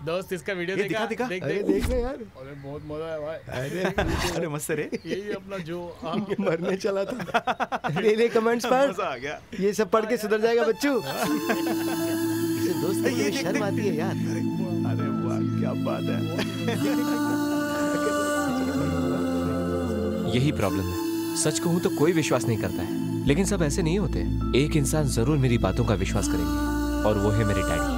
दोस्त इसका वीडियो देखा? दिखा देख देख यार। अरे बहुत मजा है भाई। अरे मस्त रे, यही अपना जो मरने चला था। ले कमेंट्स पर, मजा आ गया। ये सब पढ़ के सुधर जाएगा बच्चू। इसे दोस्त ये शर्म आती है यार। अरे वाह क्या बात है। यही प्रॉब्लम है, सच कहूं तो कोई विश्वास नहीं करता है, लेकिन सब ऐसे नहीं होते। एक इंसान जरूर मेरी बातों का विश्वास करेंगे और वो है मेरे डैडी।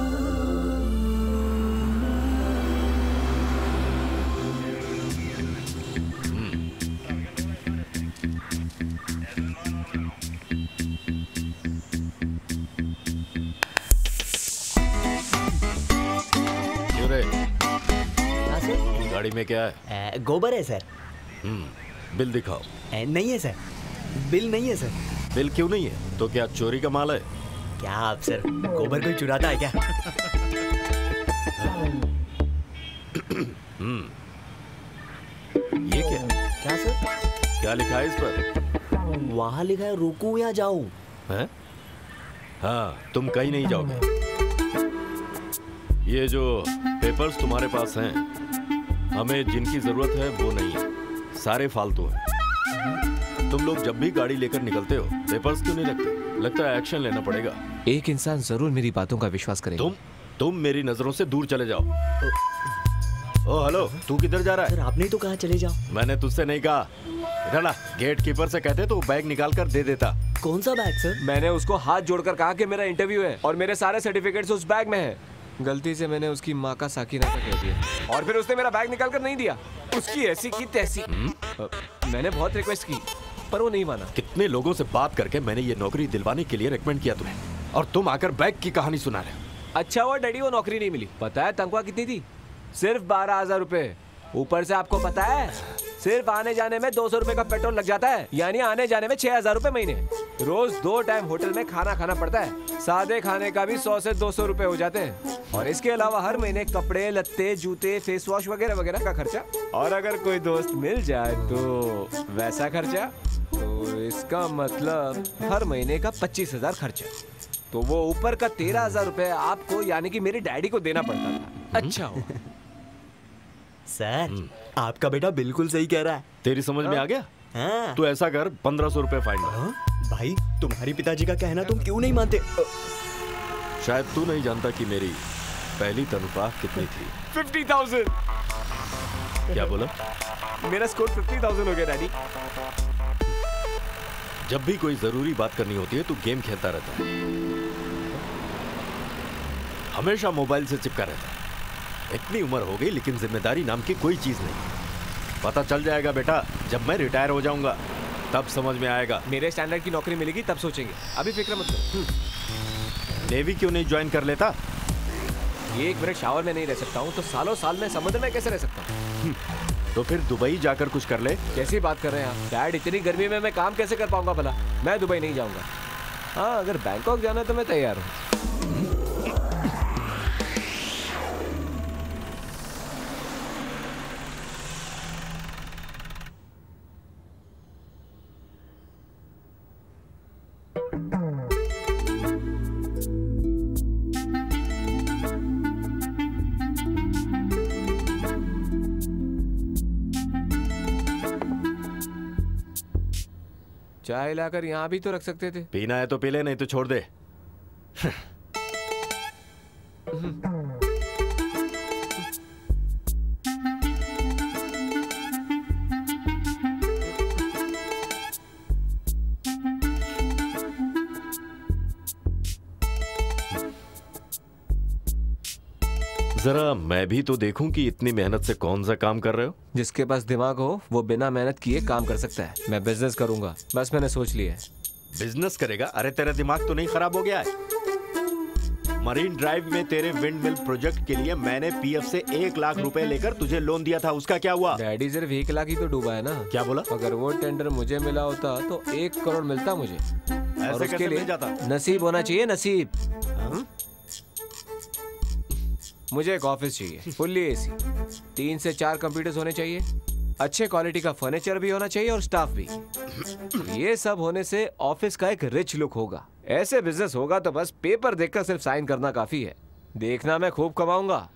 क्यों रे? गाड़ी में क्या है? गोबर है सर। बिल दिखाओ। नहीं है सर, बिल नहीं है सर। बिल क्यों नहीं है? तो क्या चोरी का माल है? क्या आप सर गोबर कोई चुराता है क्या? ये क्या? क्या सर? क्या लिखा है इस पर? वहाँ लिखा है रुकूं या जाऊं। हैं? हाँ, तुम कहीं नहीं जाओगे। ये जो पेपर्स तुम्हारे पास हैं, हमें जिनकी जरूरत है वो नहीं है, सारे फालतू हैं। तुम लोग जब भी गाड़ी लेकर निकलते हो पेपर्स क्यों नहीं रखते? लगता है एक्शन लेना पड़ेगा। एक इंसान जरूर मेरी बातों का विश्वास करेगा। तुम मेरी नजरों से दूर चले जाओ। ओ हेलो, तू किधर जा रहा है? सर आपने तो कहा चले जाओ। मैंने तुझसे नहीं कहा। इधर ला, गेट कीपर से कहते तो बैग निकाल कर दे देता। कौन सा बैग सर? मैंने उसको हाथ जोड़कर कहा कि मेरा इंटरव्यू है और मेरे सारे सर्टिफिकेट्स उस बैग में हैं। गलती से मैंने उसकी माँ का साकिना का कह दिया और फिर उसने मेरा बैग निकाल कर नहीं दिया। उसकी ऐसी की तैसी। मैंने बहुत रिक्वेस्ट की पर वो नहीं माना। कितने लोगों से बात करके मैंने ये नौकरी दिलवाने के लिए रेकमेंड किया तुम्हें, और तुम आकर बैग की कहानी सुना रहे हो। अच्छा हुआ डैडी वो नौकरी नहीं मिली। पता है तनख्वाह कितनी थी? सिर्फ 12,000 रुपए। ऊपर से आपको पता है सिर्फ आने जाने में 200 रुपए का पेट्रोल लग जाता है, यानी आने जाने में 6,000 रुपए महीने। रोज 2 टाइम होटल में खाना खाना पड़ता है, सादे खाने का भी 100 से 200 रुपए हो जाते हैं। और इसके अलावा हर महीने कपड़े लत्ते जूते फेस वॉश वगैरह वगैरह का खर्चा। और अगर कोई दोस्त मिल जाए तो वैसा खर्चा। तो इसका मतलब हर महीने का 25,000 खर्चा। तो वो ऊपर का 13,000 रुपए आपको यानी कि मेरे डैडी को देना पड़ता था। अच्छा हो सर आपका बेटा बिल्कुल सही कह रहा है। तेरी समझ में आ गया? हाँ। तू ऐसा कर, 1500 रुपए फाइन हाँ? भाई तुम्हारी पिताजी का कहना तुम क्यों नहीं मानते? शायद तू नहीं जानता कि मेरी पहली तनख्वाह कितनी थी। 50,000। क्या बोला? मेरा स्कोर 50,000 हो गया डैडी। जब भी कोई जरूरी बात करनी होती है तू गेम खेलता रहता है, हमेशा मोबाइल से चिपका रहता है। इतनी उम्र हो गई लेकिन जिम्मेदारी नाम की कोई चीज नहीं। पता चल जाएगा बेटा, जब मैं रिटायर हो जाऊंगा तब समझ में आएगा। मेरे स्टैंडर्ड की नौकरी मिलेगी तब सोचेंगे, अभी फिक्र मत करो। नेवी क्यों नहीं ज्वाइन कर लेता? ये 1 मिनट शावर में नहीं रह सकता हूँ तो सालों साल में समुद्र में कैसे रह सकता हूँ? तो फिर दुबई जाकर कुछ कर ले। कैसी बात कर रहे हैं आप डैड? इतनी गर्मी में मैं काम कैसे कर पाऊंगा भला? मैं दुबई नहीं जाऊंगा। हाँ अगर बैंकॉक जाना है तो मैं तैयार हूँ। चाय लाकर यहाँ भी तो रख सकते थे। पीना है तो पी ले, नहीं तो छोड़ दे। जरा मैं भी तो देखूं कि इतनी मेहनत से कौन सा काम कर रहे हो। जिसके पास दिमाग हो वो बिना मेहनत किए काम कर सकता है। मैं बिजनेस करूंगा, बस मैंने सोच लिया है। बिजनेस करेगा? अरे तेरा दिमाग तो नहीं खराब हो गया है? मरीन ड्राइव में तेरे विंड मिल प्रोजेक्ट के लिए मैंने पीएफ से 1 लाख रुपए लेकर तुझे लोन दिया था, उसका क्या हुआ? डैडी सिर्फ 1 लाख ही तो डूबा है ना। क्या बोला? अगर वो टेंडर मुझे मिला होता तो 1 करोड़ मिलता मुझे। और उसके लिए जाता? नसीब होना चाहिए, नसीब। मुझे एक ऑफिस चाहिए, फुल्ली एसी, 3 से 4 कंप्यूटर्स होने चाहिए, अच्छे क्वालिटी का फर्नीचर भी होना चाहिए और स्टाफ भी। ये सब होने से ऑफिस का एक रिच लुक होगा। ऐसे बिजनेस होगा तो बस पेपर देखकर सिर्फ साइन करना काफी है। देखना मैं खूब कमाऊंगा।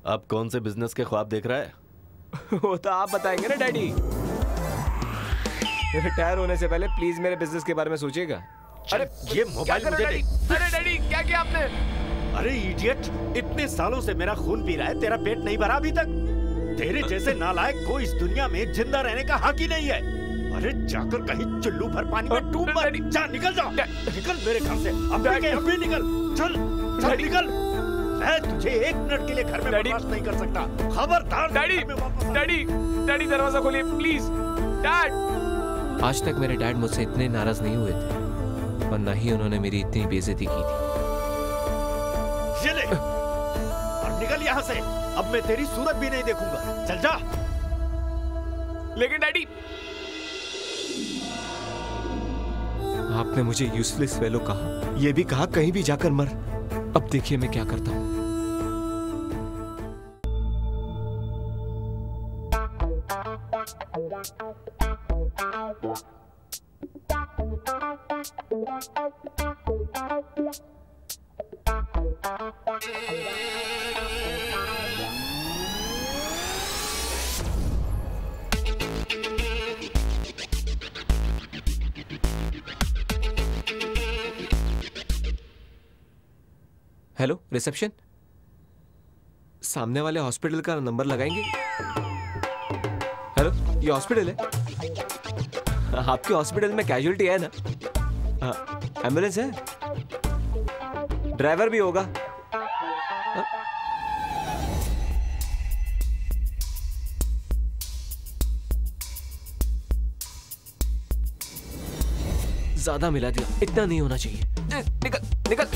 अब कौन से बिजनेस के ख्वाब देख रहा है? वो तो आप बताएंगे ना डैडी। रिटायर होने से पहले प्लीज मेरे बिजनेस के बारे में सोचिएगा। अरे ये मोबाइल मुझे दे। अरे डैडी क्या किया आपने? अरे इडियट, इतने सालों से मेरा खून पी रहा है, तेरा पेट नहीं भरा अभी तक? तेरे जैसे नालायक को इस दुनिया में जिंदा रहने का हक ही नहीं है। अरे जाकर कहीं चुल्लू भर पानी में डूब मत। जा निकल जा, निकल मेरे घर से, अभी निकल, चल चल निकल। मैं तुझे 1 मिनट के लिए घर में बर्दाश्त नहीं कर सकता। खबरदार। डैडी डैडी डैडी दरवाजा खोलिए प्लीज। डैड। आज तक मेरे डैड मुझसे इतने नाराज नहीं हुए थे और न ही उन्होंने मेरी इतनी बेइज्जती की थी। ये ले और निकल यहाँ से। अब मैं तेरी सूरत भी नहीं देखूंगा। चल जा। लेकिन डैडी आपने मुझे यूजलेस फेलो कहा, यह भी कहा कहीं भी जाकर मर। अब देखिए मैं क्या करता हूं। हेलो रिसेप्शन, सामने वाले हॉस्पिटल का नंबर लगाएंगे? हेलो, ये हॉस्पिटल है? आपके हॉस्पिटल में कैजुअलिटी है ना? एम्बुलेंस है? ड्राइवर भी होगा? ज्यादा मिला दिया, इतना नहीं होना चाहिए। निकल निकल।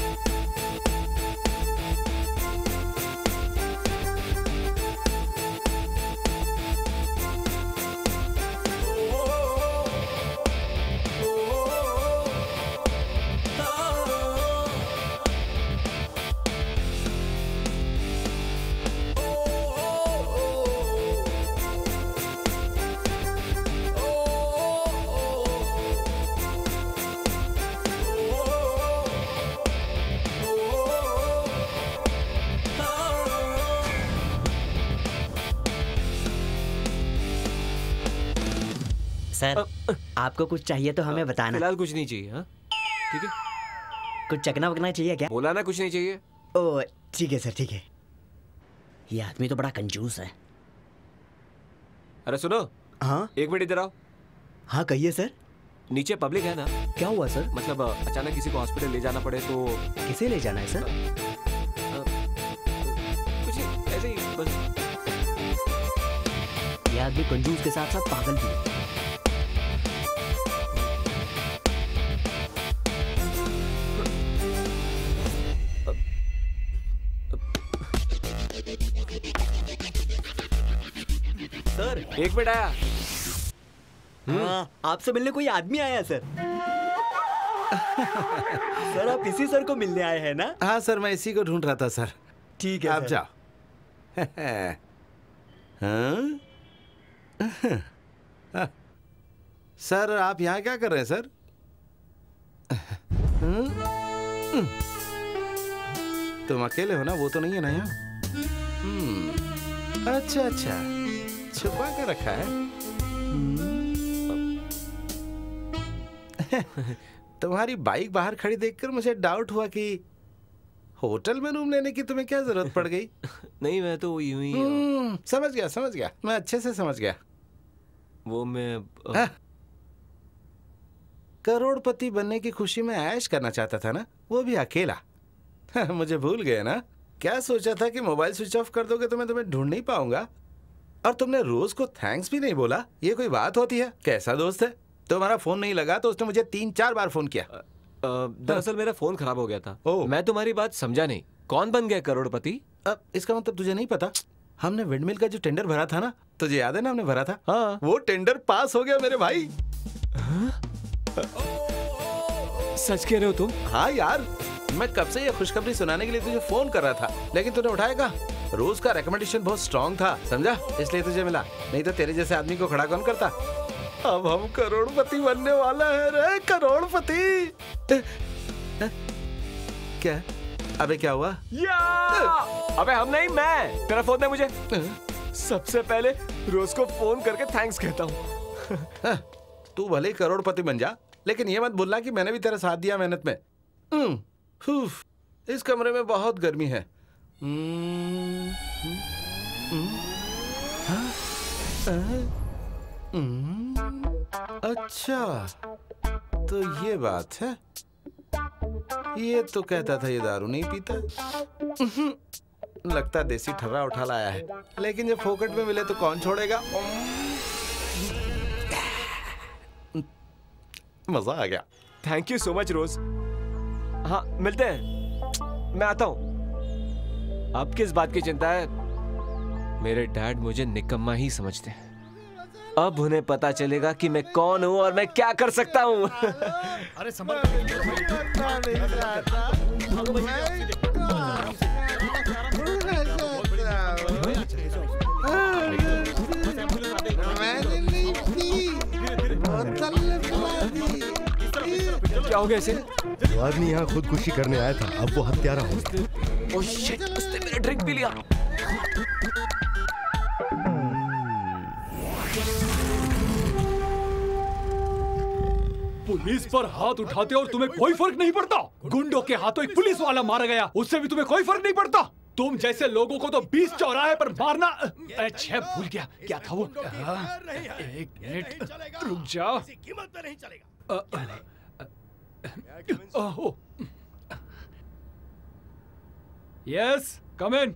सर आपको कुछ चाहिए तो हमें बताना। फिलहाल कुछ नहीं चाहिए। हाँ ठीक है। कुछ चकना वकना चाहिए क्या? बोला ना कुछ नहीं चाहिए। ओह ठीक है सर, ठीक है। ये आदमी तो बड़ा कंजूस है। अरे सुनो। हाँ 1 मिनट इधर आओ। हाँ कहिए सर। नीचे पब्लिक है ना? क्या हुआ सर? मतलब अचानक किसी को हॉस्पिटल ले जाना पड़े तो। किसे ले जाना है सर? कुछ नहीं, ऐसे ही बस। ये आदमी कंजूस के साथ साथ पागल भी है। सर 1 मिनट आया। हाँ, आपसे मिलने कोई आदमी आया है सर। सर आप इसी सर को मिलने आए हैं ना? हाँ सर, मैं इसी को ढूंढ रहा था सर। ठीक है आप सर। जाओ। हाँ? सर आप यहाँ क्या कर रहे हैं सर? तुम अकेले हो ना? वो तो नहीं है ना यहाँ? अच्छा अच्छा, छुपा के रखा है। तुम्हारी बाइक बाहर खड़ी देखकर मुझे डाउट हुआ कि होटल में रूम लेने की तुम्हें क्या जरूरत पड़ गई। नहीं मैं तो यूं ही समझ गया, मैं अच्छे से समझ गया। वो मैं करोड़पति बनने की खुशी में ऐश करना चाहता था ना, वो भी अकेला। मुझे भूल गए ना? क्या सोचा था कि मोबाइल स्विच ऑफ कर दोगे तो मैं तुम्हें ढूंढ नहीं पाऊंगा? और तुमने रोज को थैंक्स भी नहीं बोला। ये कोई बात होती है? कैसा दोस्त है? तुम्हारा फोन नहीं लगा तो उसने मुझे 3-4 बार फोन किया। दरअसल मेरा फोन खराब हो गया था। मैं तुम्हारी बात समझा नहीं। कौन बन गया करोड़पति? अब इसका मतलब तुझे नहीं पता? हमने विंडमिल का जो टेंडर भरा था ना, तुझे याद है ना? हमने भरा था। हाँ। वो टेंडर पास हो गया मेरे भाई। सच कह रहे हो तुम? हाँ यार, मैं कब से ये खुशखबरी सुनाने के लिए तुझे फोन कर रहा था, लेकिन तूने उठाएगा। रोज का रिकमेंडेशन बहुत स्ट्रांग था, समझा? इसलिए तुझे मिला, नहीं तो तेरे जैसे आदमी को खड़ा कौन करता? अब हम करोड़पति बनने वाला है रे, करोड़पति। क्या अबे क्या हुआ? या! अबे हम नहीं, मैं। तेरा फोन दे मुझे। सबसे पहले रोज को फोन करके थैंक्स कहता हूँ। तू भले ही करोड़पति बन जा, लेकिन ये मत भूलना कि मैंने भी तेरा साथ दिया मेहनत में। इस कमरे में बहुत गर्मी है। अच्छा, तो ये बात है। ये तो कहता था ये दारू नहीं पीता। लगता देसी ठर्रा उठा लाया है, लेकिन जब फोकट में मिले तो कौन छोड़ेगा। मजा आ गया। थैंक यू सो मच रोज। हाँ, मिलते हैं। मैं आता हूँ। अब किस बात की चिंता है? मेरे डैड मुझे निकम्मा ही समझते हैं। अब उन्हें पता चलेगा कि मैं कौन हूँ और मैं क्या कर सकता हूँ। अरे संभल। क्या हो गया इसे? जो आदमी यहाँ खुदकुशी करने आया था, अब वो हत्यारा हो गया। ओह शिट, उसने मेरा ड्रिंक पी लिया। पुलिस पर हाथ उठाते और तुम्हें कोई फर्क नहीं पड़ता। गुंडों के हाथों एक पुलिस वाला मारा गया, उससे भी तुम्हें कोई फर्क नहीं पड़ता। तुम जैसे लोगों को तो 20 चौराहे पर मारना। अच्छा, भूल गया क्या था वो। एक मिनट रुक जा। यस, कम इन।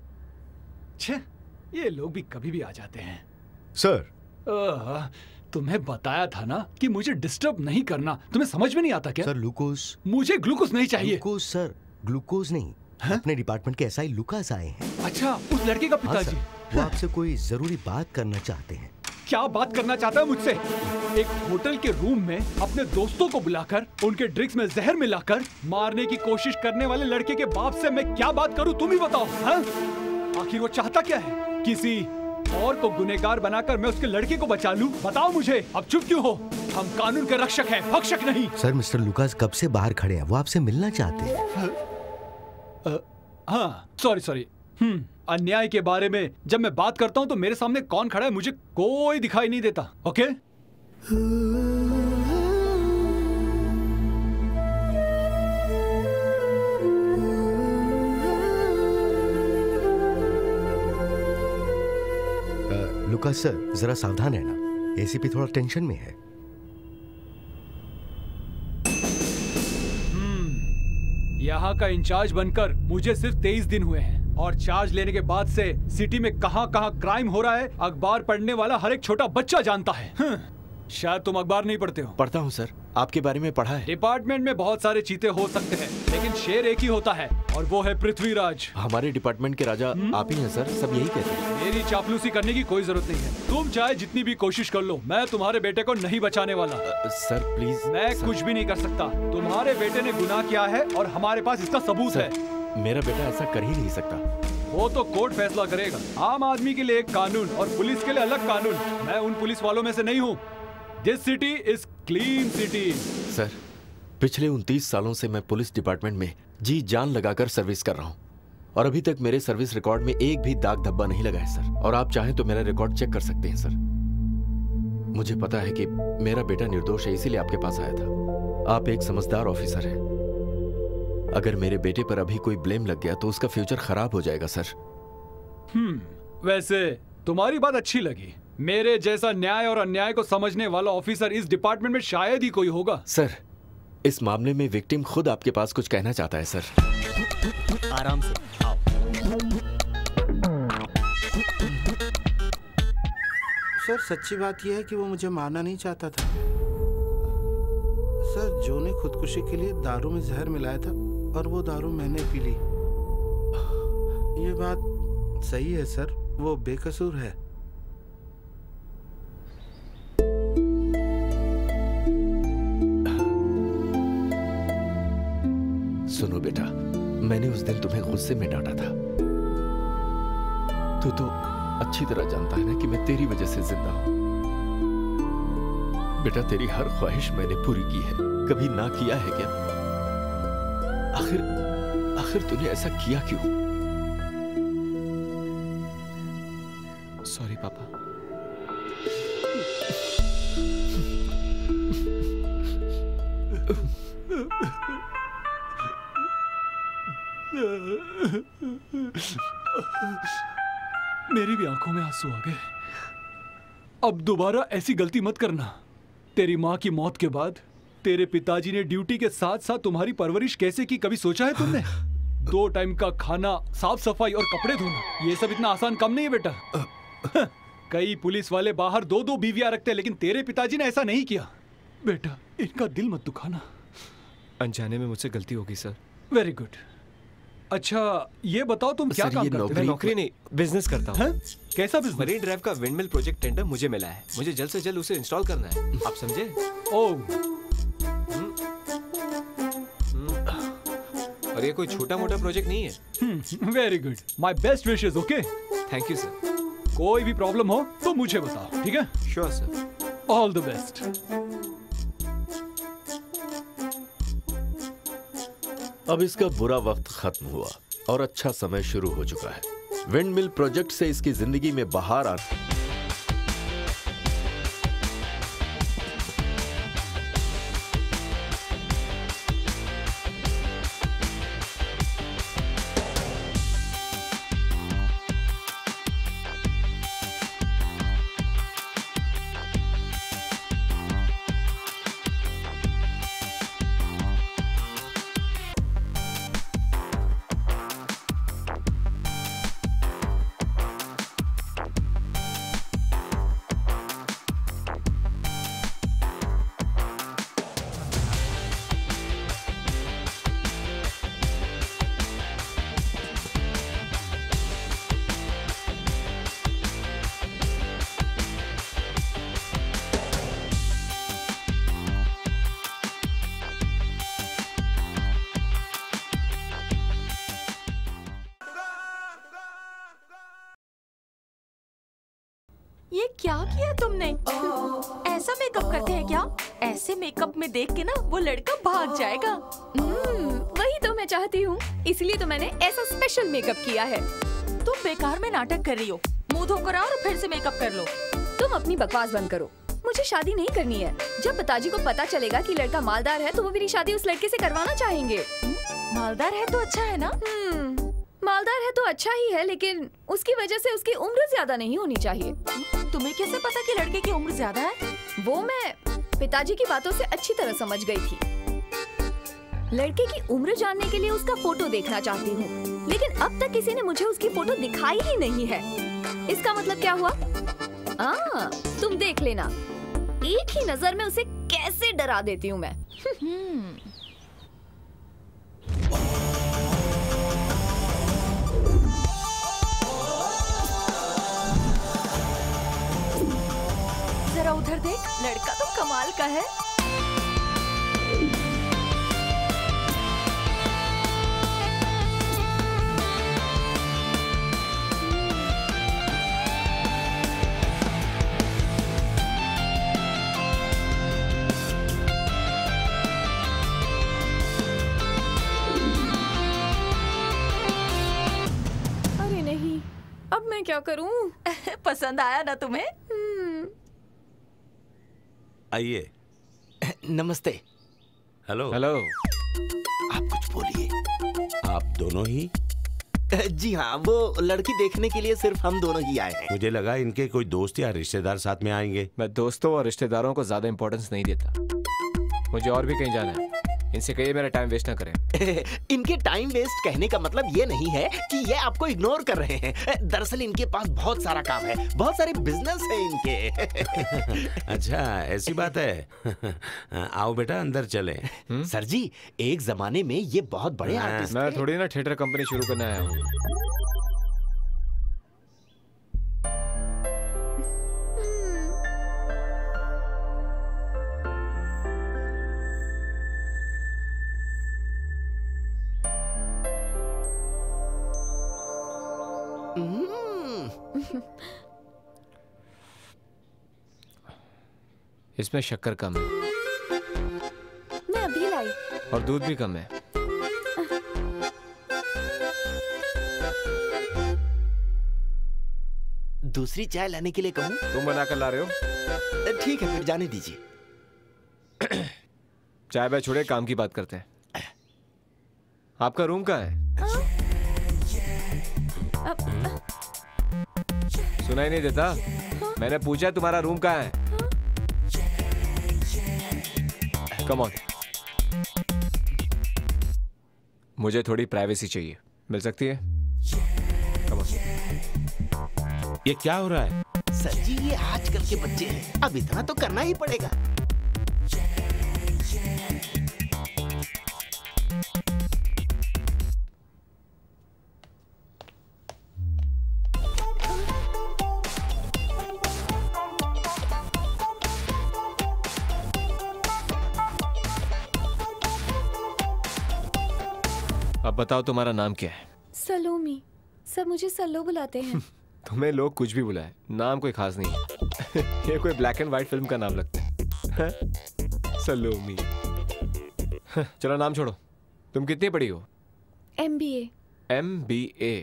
ये लोग भी कभी भी आ जाते हैं। सर, तुम्हें बताया था ना कि मुझे डिस्टर्ब नहीं करना। तुम्हें समझ में नहीं आता क्या? Sir glucose. मुझे ग्लूकोज नहीं चाहिए। ग्लूकोज सर, ग्लूकोज नहीं। अपने डिपार्टमेंट के एसआई लुकास आए हैं। अच्छा, उस लड़के का हाँ पिताजी। सर, वो आपसे कोई जरूरी बात करना चाहते हैं। क्या बात करना चाहता है मुझसे? एक होटल के रूम में अपने दोस्तों को बुलाकर उनके ड्रिंक्स में जहर मिलाकर मारने की कोशिश करने वाले लड़के के बाप से मैं क्या बात करूं? तुम ही बताओ। हाँ? आखिर वो चाहता क्या है? किसी और को गुनहगार बनाकर मैं उसके लड़के को बचा लूं? बताओ मुझे। अब चुप क्यों हो? हम कानून के रक्षक हैं, भक्षक नहीं। सर, मिस्टर लुकास कब से बाहर खड़े हैं, वो आपसे मिलना चाहते हैं। हाँ, सॉरी। अन्याय के बारे में जब मैं बात करता हूँ तो मेरे सामने कौन खड़ा है मुझे कोई दिखाई नहीं देता। ओके? लुकास सर, जरा सावधान रहना। एसीपी थोड़ा टेंशन में है। यहाँ का इंचार्ज बनकर मुझे सिर्फ 23 दिन हुए हैं और चार्ज लेने के बाद से सिटी में कहाँ क्राइम हो रहा है अखबार पढ़ने वाला हर एक छोटा बच्चा जानता है। शायद तुम अखबार नहीं पढ़ते हो। पढ़ता हूँ सर, आपके बारे में पढ़ा है। डिपार्टमेंट में बहुत सारे चीते हो सकते हैं, लेकिन शेर एक ही होता है और वो है पृथ्वीराज। हमारे डिपार्टमेंट के राजा आप ही हैं सर, सब यही कहते हैं। मेरी चापलूसी करने की कोई जरूरत नहीं है। तुम चाहे जितनी भी कोशिश कर लो, मैं तुम्हारे बेटे को नहीं बचाने वाला। Sir please. मैं कुछ भी नहीं कर सकता। तुम्हारे बेटे ने गुनाह किया है और हमारे पास इसका सबूत है। मेरा बेटा ऐसा कर ही नहीं सकता। वो तो कोर्ट फैसला करेगा। आम आदमी के लिए एक कानून और पुलिस के लिए अलग कानून। मैं उन पुलिस वालों में से नहीं हूँ। This city is clean city। Sir, पिछले 29 सालों से मैं पुलिस डिपार्टमेंट में जी जान लगाकर सर्विस कर रहा हूँ और अभी तक मेरे सर्विस रिकॉर्ड में एक भी दाग धब्बा नहीं लगा है सर। और आप चाहें तो मेरा रिकॉर्ड चेक कर सकते हैं सर। मुझे पता है कि मेरा बेटा निर्दोष है, इसीलिए आपके पास आया था। आप एक समझदार ऑफिसर हैं। अगर मेरे बेटे पर अभी कोई ब्लेम लग गया तो उसका फ्यूचर खराब हो जाएगा सर। वैसे तुम्हारी बात अच्छी लगी। मेरे जैसा न्याय और अन्याय को समझने वाला ऑफिसर इस डिपार्टमेंट में शायद ही कोई होगा। सर, इस मामले में विक्टिम खुद आपके पास कुछ कहना चाहता है सर। आराम से आओ। सर, सच्ची बात यह है कि वो मुझे मारना नहीं चाहता था। सर, जो ने खुदकुशी के लिए दारू में जहर मिलाया था और वो दारू मैंने पी ली। ये बात सही है सर, वो बेकसूर है। सुनो बेटा, मैंने उस दिन तुम्हें गुस्से में डांटा था। तू तो अच्छी तरह जानता है ना कि मैं तेरी वजह से जिंदा हूं। बेटा, तेरी हर ख्वाहिश मैंने पूरी की है, कभी ना किया है क्या? आखिर आखिर तूने ऐसा किया क्यों? सॉरी पापा। मेरी भी आंखों में आंसू आ गए। अब दोबारा ऐसी गलती मत करना। तेरी माँ की मौत के बाद तेरे पिताजी ने ड्यूटी के साथ साथ तुम्हारी परवरिश कैसे की, कभी सोचा है तुमने? 2 टाइम का खाना, साफ सफाई और कपड़े धोना, ये सब इतना आसान काम नहीं है बेटा। कई पुलिस वाले बाहर 2-2 बीवियां रखते हैं, लेकिन तेरे पिताजी ने ऐसा नहीं किया। बेटा, इनका दिल मत दुखाना। अनजाने में मुझसे गलती हो गई सर। Very good. अच्छा ये बताओ तुम क्या काम करते हो? मैं नौकरी नहीं, बिजनेस करता हूँ। कैसा बिजनेस? मरीन ड्राइव का विंडमिल प्रोजेक्ट टेंडर मुझे मिला है। मुझे जल्द से जल्द उसे इंस्टॉल करना है, आप समझे? ओह, और ये कोई छोटा मोटा प्रोजेक्ट नहीं है। Very good. My best wishes. Okay, thank you sir. कोई भी प्रॉब्लम हो तो मुझे बताओ, ठीक है? Sure sir. All the best. अब इसका बुरा वक्त खत्म हुआ और अच्छा समय शुरू हो चुका है। विंडमिल प्रोजेक्ट से इसकी जिंदगी में बहार आ ये क्या किया तुमने? ऐसा मेकअप करते हैं क्या? ऐसे मेकअप में देख के ना वो लड़का भाग जाएगा। वही तो मैं चाहती हूँ, इसलिए तो मैंने ऐसा स्पेशल मेकअप किया है। तुम बेकार में नाटक कर रही हो। मुंह धोकर आओ और फिर से मेकअप कर लो। तुम अपनी बकवास बंद करो। मुझे शादी नहीं करनी है। जब पिताजी को पता चलेगा कि लड़का मालदार है तो वो मेरी शादी उस लड़के से करवाना चाहेंगे। मालदार है तो अच्छा है ना? मालदार है तो अच्छा ही है, लेकिन उसकी वजह से उसकी उम्र ज्यादा नहीं होनी चाहिए। तुम्हें कैसे पता कि लड़के की उम्र ज्यादा है? वो मैं पिताजी की बातों से अच्छी तरह समझ गई थी। लड़के की उम्र जानने के लिए उसका फोटो देखना चाहती हूँ, लेकिन अब तक किसी ने मुझे उसकी फोटो दिखाई ही नहीं है। इसका मतलब क्या हुआ? तुम देख लेना, एक ही नजर में उसे कैसे डरा देती हूँ मैं। जरा उधर देख, लड़का तो कमाल का है। अरे नहीं, अब मैं क्या करूं? पसंद आया ना तुम्हें? आइए। नमस्ते। हेलो। हेलो। आप कुछ बोलिए। आप दोनों ही? जी हाँ, वो लड़की देखने के लिए सिर्फ हम दोनों ही आए हैं। मुझे लगा इनके कोई दोस्त या रिश्तेदार साथ में आएंगे। मैं दोस्तों और रिश्तेदारों को ज्यादा इंपॉर्टेंस नहीं देता। मुझे और भी कहीं जाना है। इनसे कहिए मेरा टाइम वेस्ट ना करें। इनके टाइम वेस्ट कहने का मतलब ये नहीं है कि ये आपको इग्नोर कर रहे हैं। दरअसल इनके पास बहुत सारा काम है, बहुत सारे बिजनेस है इनके। अच्छा ऐसी बात है। आओ बेटा अंदर चले। सर जी, एक जमाने में ये बहुत बड़े आर्टिस्ट मैं थे। थोड़ी ना थिएटर कंपनी शुरू करने आया हूँ। इसमें शक्कर कम है मैं अभी लाई। और दूध भी कम है। दूसरी चाय लाने के लिए कहूँ? तुम बना कर ला रहे हो? ठीक है, फिर जाने दीजिए। चाय बाय छोड़े, काम की बात करते हैं। आपका रूम कहाँ है? सुनाई नहीं देता? मैंने पूछा तुम्हारा रूम कहाँ है? कम ऑन, मुझे थोड़ी प्राइवेसी चाहिए, मिल सकती है? Come on. ये क्या हो रहा है? सर जी, ये आजकल के बच्चे हैं, अब इतना तो करना ही पड़ेगा। अब बताओ तुम्हारा नाम क्या है? सलोमी। सब मुझे सल्लो बुलाते हैं। तुम्हें लोग कुछ भी बुलाए, नाम कोई खास नहीं है। ये कोई ब्लैक एंड व्हाइट फिल्म का नाम लगता है। सलोमी। चलो नाम छोड़ो, तुम कितनी पढ़ी हो? MBA। MBA।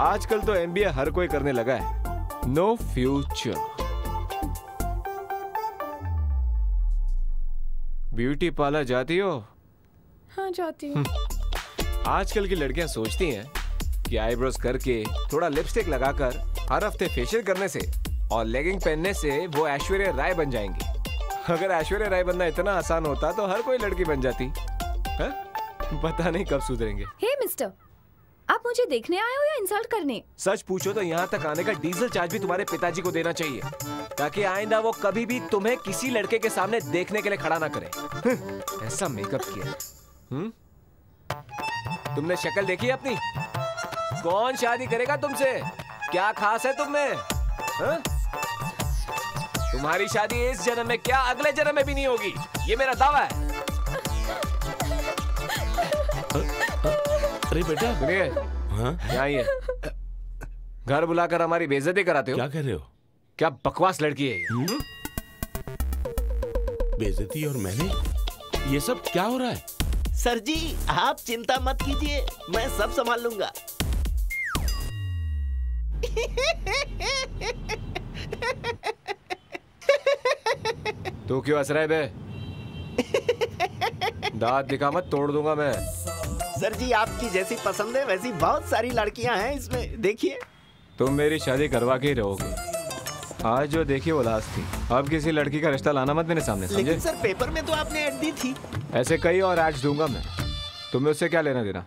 आजकल तो MBA हर कोई करने लगा है। No future. ब्यूटी पार्लर जाती हो? हाँ, जाती हूँ। आजकल की लड़कियां सोचती हैं कि आईब्रोज करके, थोड़ा लिपस्टिक लगाकर, हर हफ्ते फेशियल करने से और लेगिंग पहनने से वो ऐश्वर्या राय बन जाएंगी। अगर ऐश्वर्या राय बनना इतना आसान होता तो हर कोई लड़की बन जाती। है? पता नहीं कब सुधरेंगे। हे मिस्टर, आप मुझे देखने आए हो या इंसल्ट करने? सच पूछो तो यहाँ तक आने का डीजल चार्ज भी तुम्हारे पिताजी को देना चाहिए, ताकि आइंदा वो कभी भी तुम्हें किसी लड़के के सामने देखने के लिए खड़ा ना करे। ऐसा मेकअप किया। तुमने शक्ल देखी अपनी? कौन शादी करेगा तुमसे? क्या खास है तुम में? तुम्हारी शादी इस जन्म में क्या अगले जन्म में भी नहीं होगी, ये मेरा दावा है। अरे बेटा, सुनिए, यहाँ आइए। घर बुलाकर हमारी बेइज्जती कराते हो। क्या कर रहे हो? क्या बकवास लड़की है ये? बेइज्जती? और मैंने? ये सब क्या हो रहा है? सर जी, आप चिंता मत कीजिए, मैं सब संभाल लूंगा। तू क्यों हंस रहा है बे? दांत दिखा मत, तोड़ दूंगा मैं। सर जी, आपकी जैसी पसंद है वैसी बहुत सारी लड़कियां हैं इसमें, देखिए। तुम मेरी शादी करवा के ही रहोगे। आज जो देखी वो लास्ट थी, अब किसी लड़की का रिश्ता लाना मत मेरे सामने, समझे? लेकिन सर, पेपर में तो आपने ऐड दी थी। ऐसे कई और एड्स दूंगा मैं, तुम्हें उससे क्या लेना देना?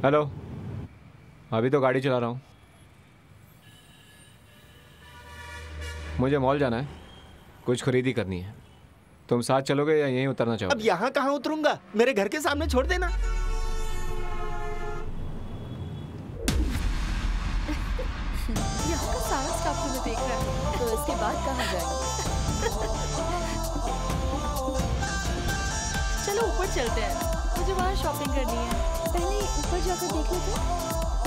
हेलो, अभी तो गाड़ी चला रहा हूँ, मुझे मॉल जाना है, कुछ खरीदी करनी है। तुम साथ चलोगे या यहीं उतरना चाहोगे? अब यहाँ कहाँ उतरूंगा, मेरे घर के सामने छोड़ देना। यहाँ का सारा स्टाफ तुम्हें देख रहा है, तो इसके बाद कहाँ जाएंगे? चलो ऊपर चलते हैं, मुझे वहाँ शॉपिंग करनी है। पहले ऊपर जाकर देख लेते हैं।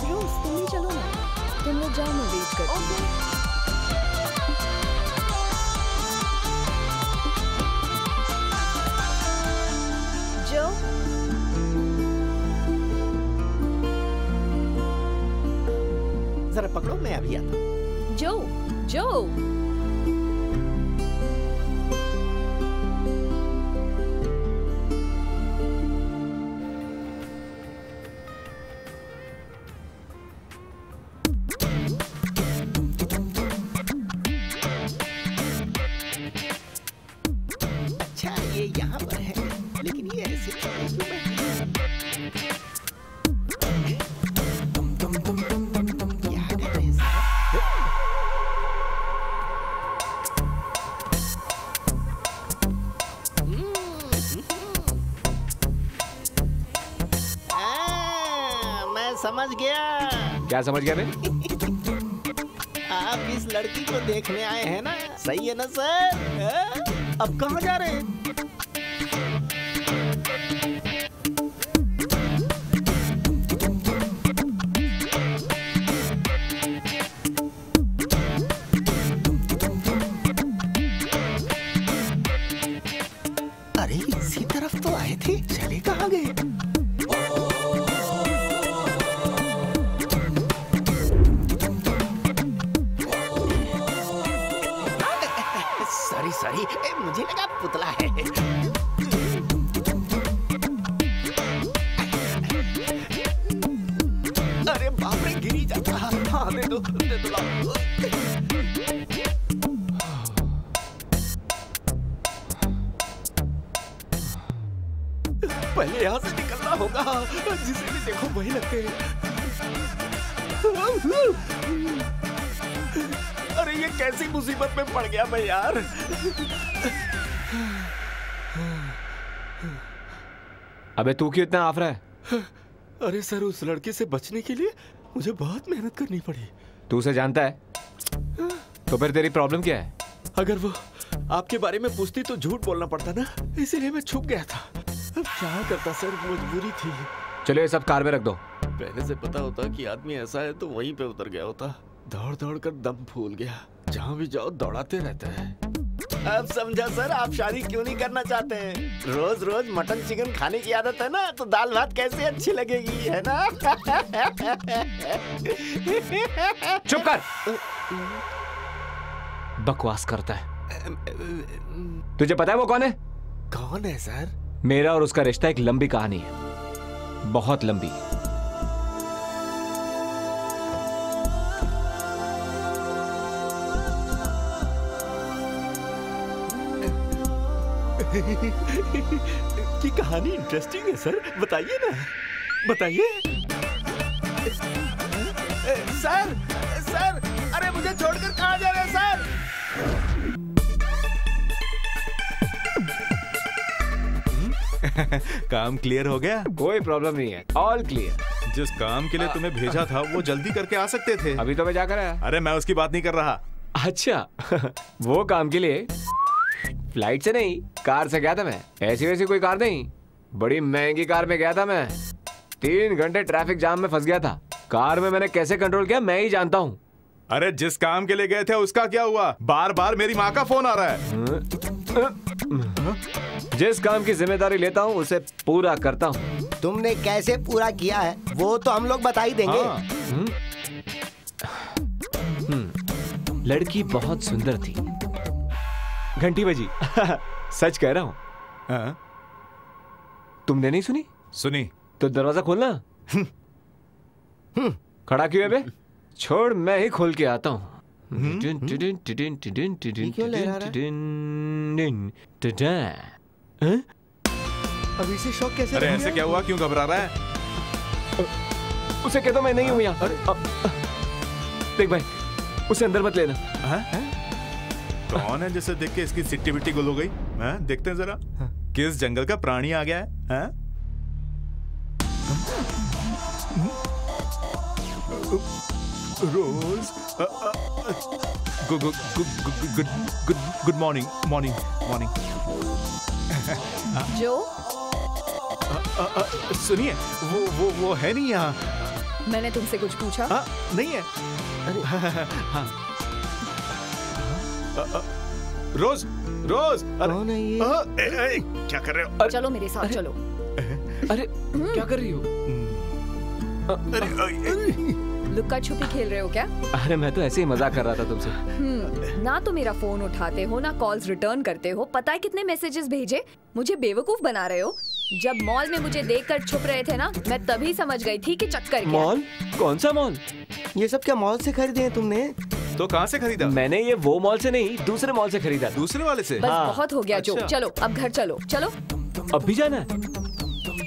रोज तुम भी चलो ना, तुम लोग जाओ, मैं वेट करती हूँ। जो जरा पकड़ो, मैं अभी आता हूँ। जो जो अच्छा, ये यहाँ पर है, लेकिन ये ऐसे क्यों बैठी है? क्या कर रहे हैं साहब? मैं समझ गया। क्या समझ गया बे? आप इस लड़की को देखने आए हैं ना, सही है ना सर? अब कहाँ जा रहे हैं? अरे इसी तरफ तो आए थे, चले कहाँ गए? सॉरी सॉरी, मुझे लगा पुतला है। अरे बाप रे, गिरी जाता। हाँ, दे दो लाओ। पहले यहाँ से निकलना होगा, जिसे भी देखो वही लगते हैं। अरे ये कैसी मुसीबत में पड़ गया मैं यार। अबे तू क्यों इतना आफरा है? अरे सर, उस लड़के से बचने के लिए मुझे बहुत मेहनत करनी पड़ी। तू उसे जानता है? तो फिर तेरी प्रॉब्लम क्या है? अगर वो आपके बारे में पूछती तो झूठ बोलना पड़ता ना, इसीलिए मैं छुप गया था। अब क्या करता सर, मजबूरी थी। चलो ये सब कार में रख दो। पहले से पता होता कि आदमी ऐसा है तो वहीं पे उतर गया होता। दौड़ दौड़ कर दम फूल गया। जहाँ भी जाओ दौड़ाते रहते हैं। अब समझा सर, आप शादी क्यों नहीं करना चाहते हैं? रोज रोज मटन चिकन खाने की आदत है ना, तो दाल भात कैसे अच्छी लगेगी, है ना? चुप कर। बकवास करता है। तुझे पता है वो कौन है? कौन है सर? मेरा और उसका रिश्ता एक लंबी कहानी है, बहुत लंबी। ये कहानी इंटरेस्टिंग है सर, बताइए ना, बताइए। सर सर, अरे मुझे छोड़कर कहाँ जा रहे हैं सर? काम क्लियर हो गया? कोई प्रॉब्लम नहीं है, ऑल क्लियर। जिस काम के लिए तुम्हें भेजा था वो जल्दी करके आ सकते थे। अभी तो मैं जाकर आया। अरे मैं उसकी बात नहीं कर रहा। अच्छा वो काम के लिए फ्लाइट से नहीं, कार से गया था मैं। ऐसी वैसी कोई कार नहीं, बड़ी महंगी कार में गया था मैं। 3 घंटे ट्रैफिक जाम में फंस गया था। कार में मैंने कैसे कंट्रोल किया मैं ही जानता हूँ। अरे जिस काम के लिए गए थे उसका क्या हुआ? बार बार मेरी माँ का फोन आ रहा है। जिस काम की जिम्मेदारी लेता हूँ उसे पूरा करता हूँ। तुमने कैसे पूरा किया है वो तो हम लोग बता ही देंगे। लड़की बहुत सुंदर थी। घंटी बजी। सच कह रहा हूँ। हाँ? तुमने नहीं सुनी? सुनी। तो दरवाजा खोलना। खड़ा क्यों है बे? छोड़ मैं ही खोल के आता हूँ। अभी से शौक कैसे? अरे ऐसे क्या हुआ, क्यों घबरा रहा है? उसे कह दो मैं नहीं हूँ यहाँ। देख भाई, उसे अंदर मत लेना। कौन है जिसे देख के इसकी सिट्टी बिट्टी गुल हो गई? देखते हैं जरा, किस जंगल का प्राणी आ गया है? रोज, गुड मॉर्निंग मॉर्निंग मॉर्निंग। जो सुनिए, वो है नहीं यहाँ। मैंने तुमसे कुछ पूछा? नहीं है। रोज रोज, कौन है ये? क्या कर रहे हो? चलो मेरे साथ चलो। अरे क्या कर रही हो? लुक्का छुपी खेल रहे हो क्या? अरे मैं तो ऐसे ही मजाक कर रहा था तुमसे। ना तो मेरा फोन उठाते हो ना कॉल्स रिटर्न करते हो। पता है कितने मैसेजेस भेजे? मुझे बेवकूफ बना रहे हो। जब मॉल में मुझे देखकर छुप रहे थे ना, मैं तभी समझ गई थी कि चक्कर क्या। मॉल? कौन सा मॉल? ये सब क्या मॉल से खरीदे हैं तुमने? तो कहाँ से खरीदा? मैंने ये वो मॉल से नहीं, दूसरे मॉल से खरीदा। दूसरे वाले से? बस बहुत हो गया जो। चलो अब घर चलो। चलो अब भी जाना है?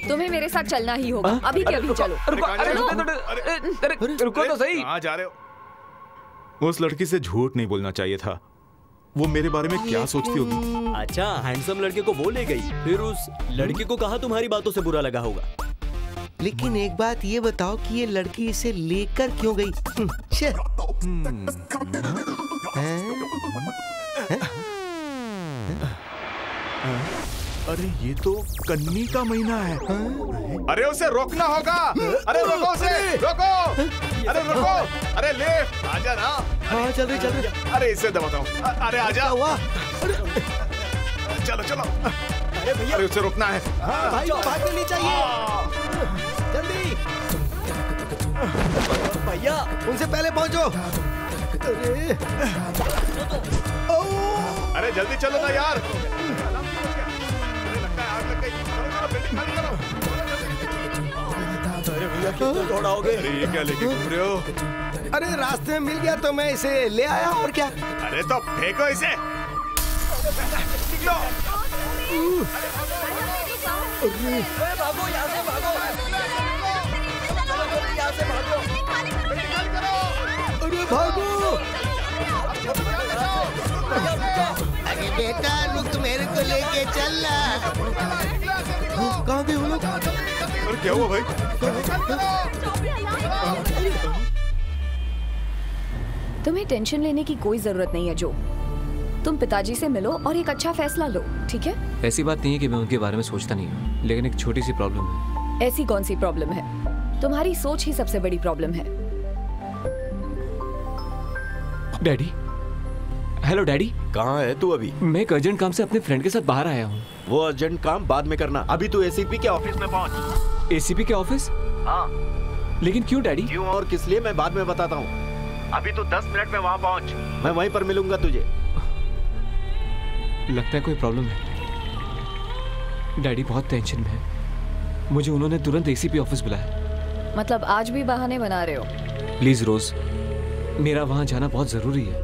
तुम्हें मेरे साथ चलना ही होगा। अभी के अभी चलो। रुको तो सही। कहाँ जा रहे हो? उस लड़की से झूठ नहीं बोलना चाहिए था। वो मेरे बारे में क्या सोचती होगी? अच्छा, हैंडसम लड़के को वो ले गई, फिर उस लड़के को कहा तुम्हारी बातों से बुरा लगा होगा। लेकिन एक बात ये बताओ कि ये लड़की इसे लेकर क्यों गई? अरे ये तो कन्नी का महीना है। अरे उसे रोकना होगा। अरे रोको उसे, रोको। अरे रोको, अरे ले आजा ना। हाँ चल रही। अरे इसे दबाता हूँ। अरे आजा। हुआ? चलो चलो। अरे भैया, अरे उसे रोकना है। भाई को भागना नहीं चाहिए। जल्दी भैया, उनसे पहले पहुंचो। अरे जल्दी चलो ना यार। अरे लगता है आग लग गई। चलो चलो बिल्डिंग खाली करो। अरे भैया कितना दौड़ाओगे? अरे ये क्या लेके घूम रहे हो? अरे रास्ते में मिल गया तो मैं इसे ले आया और क्या। अरे तो फेंको इसे। निकलो। भागो यहाँ से भागो। यहाँ से भागो। अरे भागो। अरे बेटा रुक, मेरे को लेके चल ना। कहाँ गए वो लोग? अरे क्या हुआ भाई? तुम्हें टेंशन लेने की कोई जरूरत नहीं है जो। तुम पिताजी से मिलो और एक अच्छा फैसला लो, ठीक है? ऐसी बात नहीं है कि मैं उनके बारे में सोचता नहीं हूँ, लेकिन एक छोटी सी प्रॉब्लम है। ऐसी कौन सी प्रॉब्लम है? तुम्हारी सोच ही सबसे बड़ी प्रॉब्लम है। Daddy, hello daddy. कहाँ है तू अभी? मैं एक अर्जेंट काम से अपने फ्रेंड के साथ बाहर आया हूँ। वो अर्जेंट काम बाद में करना, अभी तू एसीपी के ऑफिस में पहुँच। एसीपी के ऑफिस? हाँ। लेकिन क्यों डैडी? क्यों और किस लिए मैं बाद में बताता हूँ। अभी तू 10 मिनट में वहाँ पहुँच, मैं वहीं पर मिलूंगा तुझे। लगता है कोई प्रॉब्लम है। डैडी बहुत टेंशन में है। मुझे उन्होंने तुरंत एसीपी ऑफिस बुलाया। मतलब आज भी बहाने बना रहे हो? प्लीज रोज, मेरा वहां जाना बहुत जरूरी है।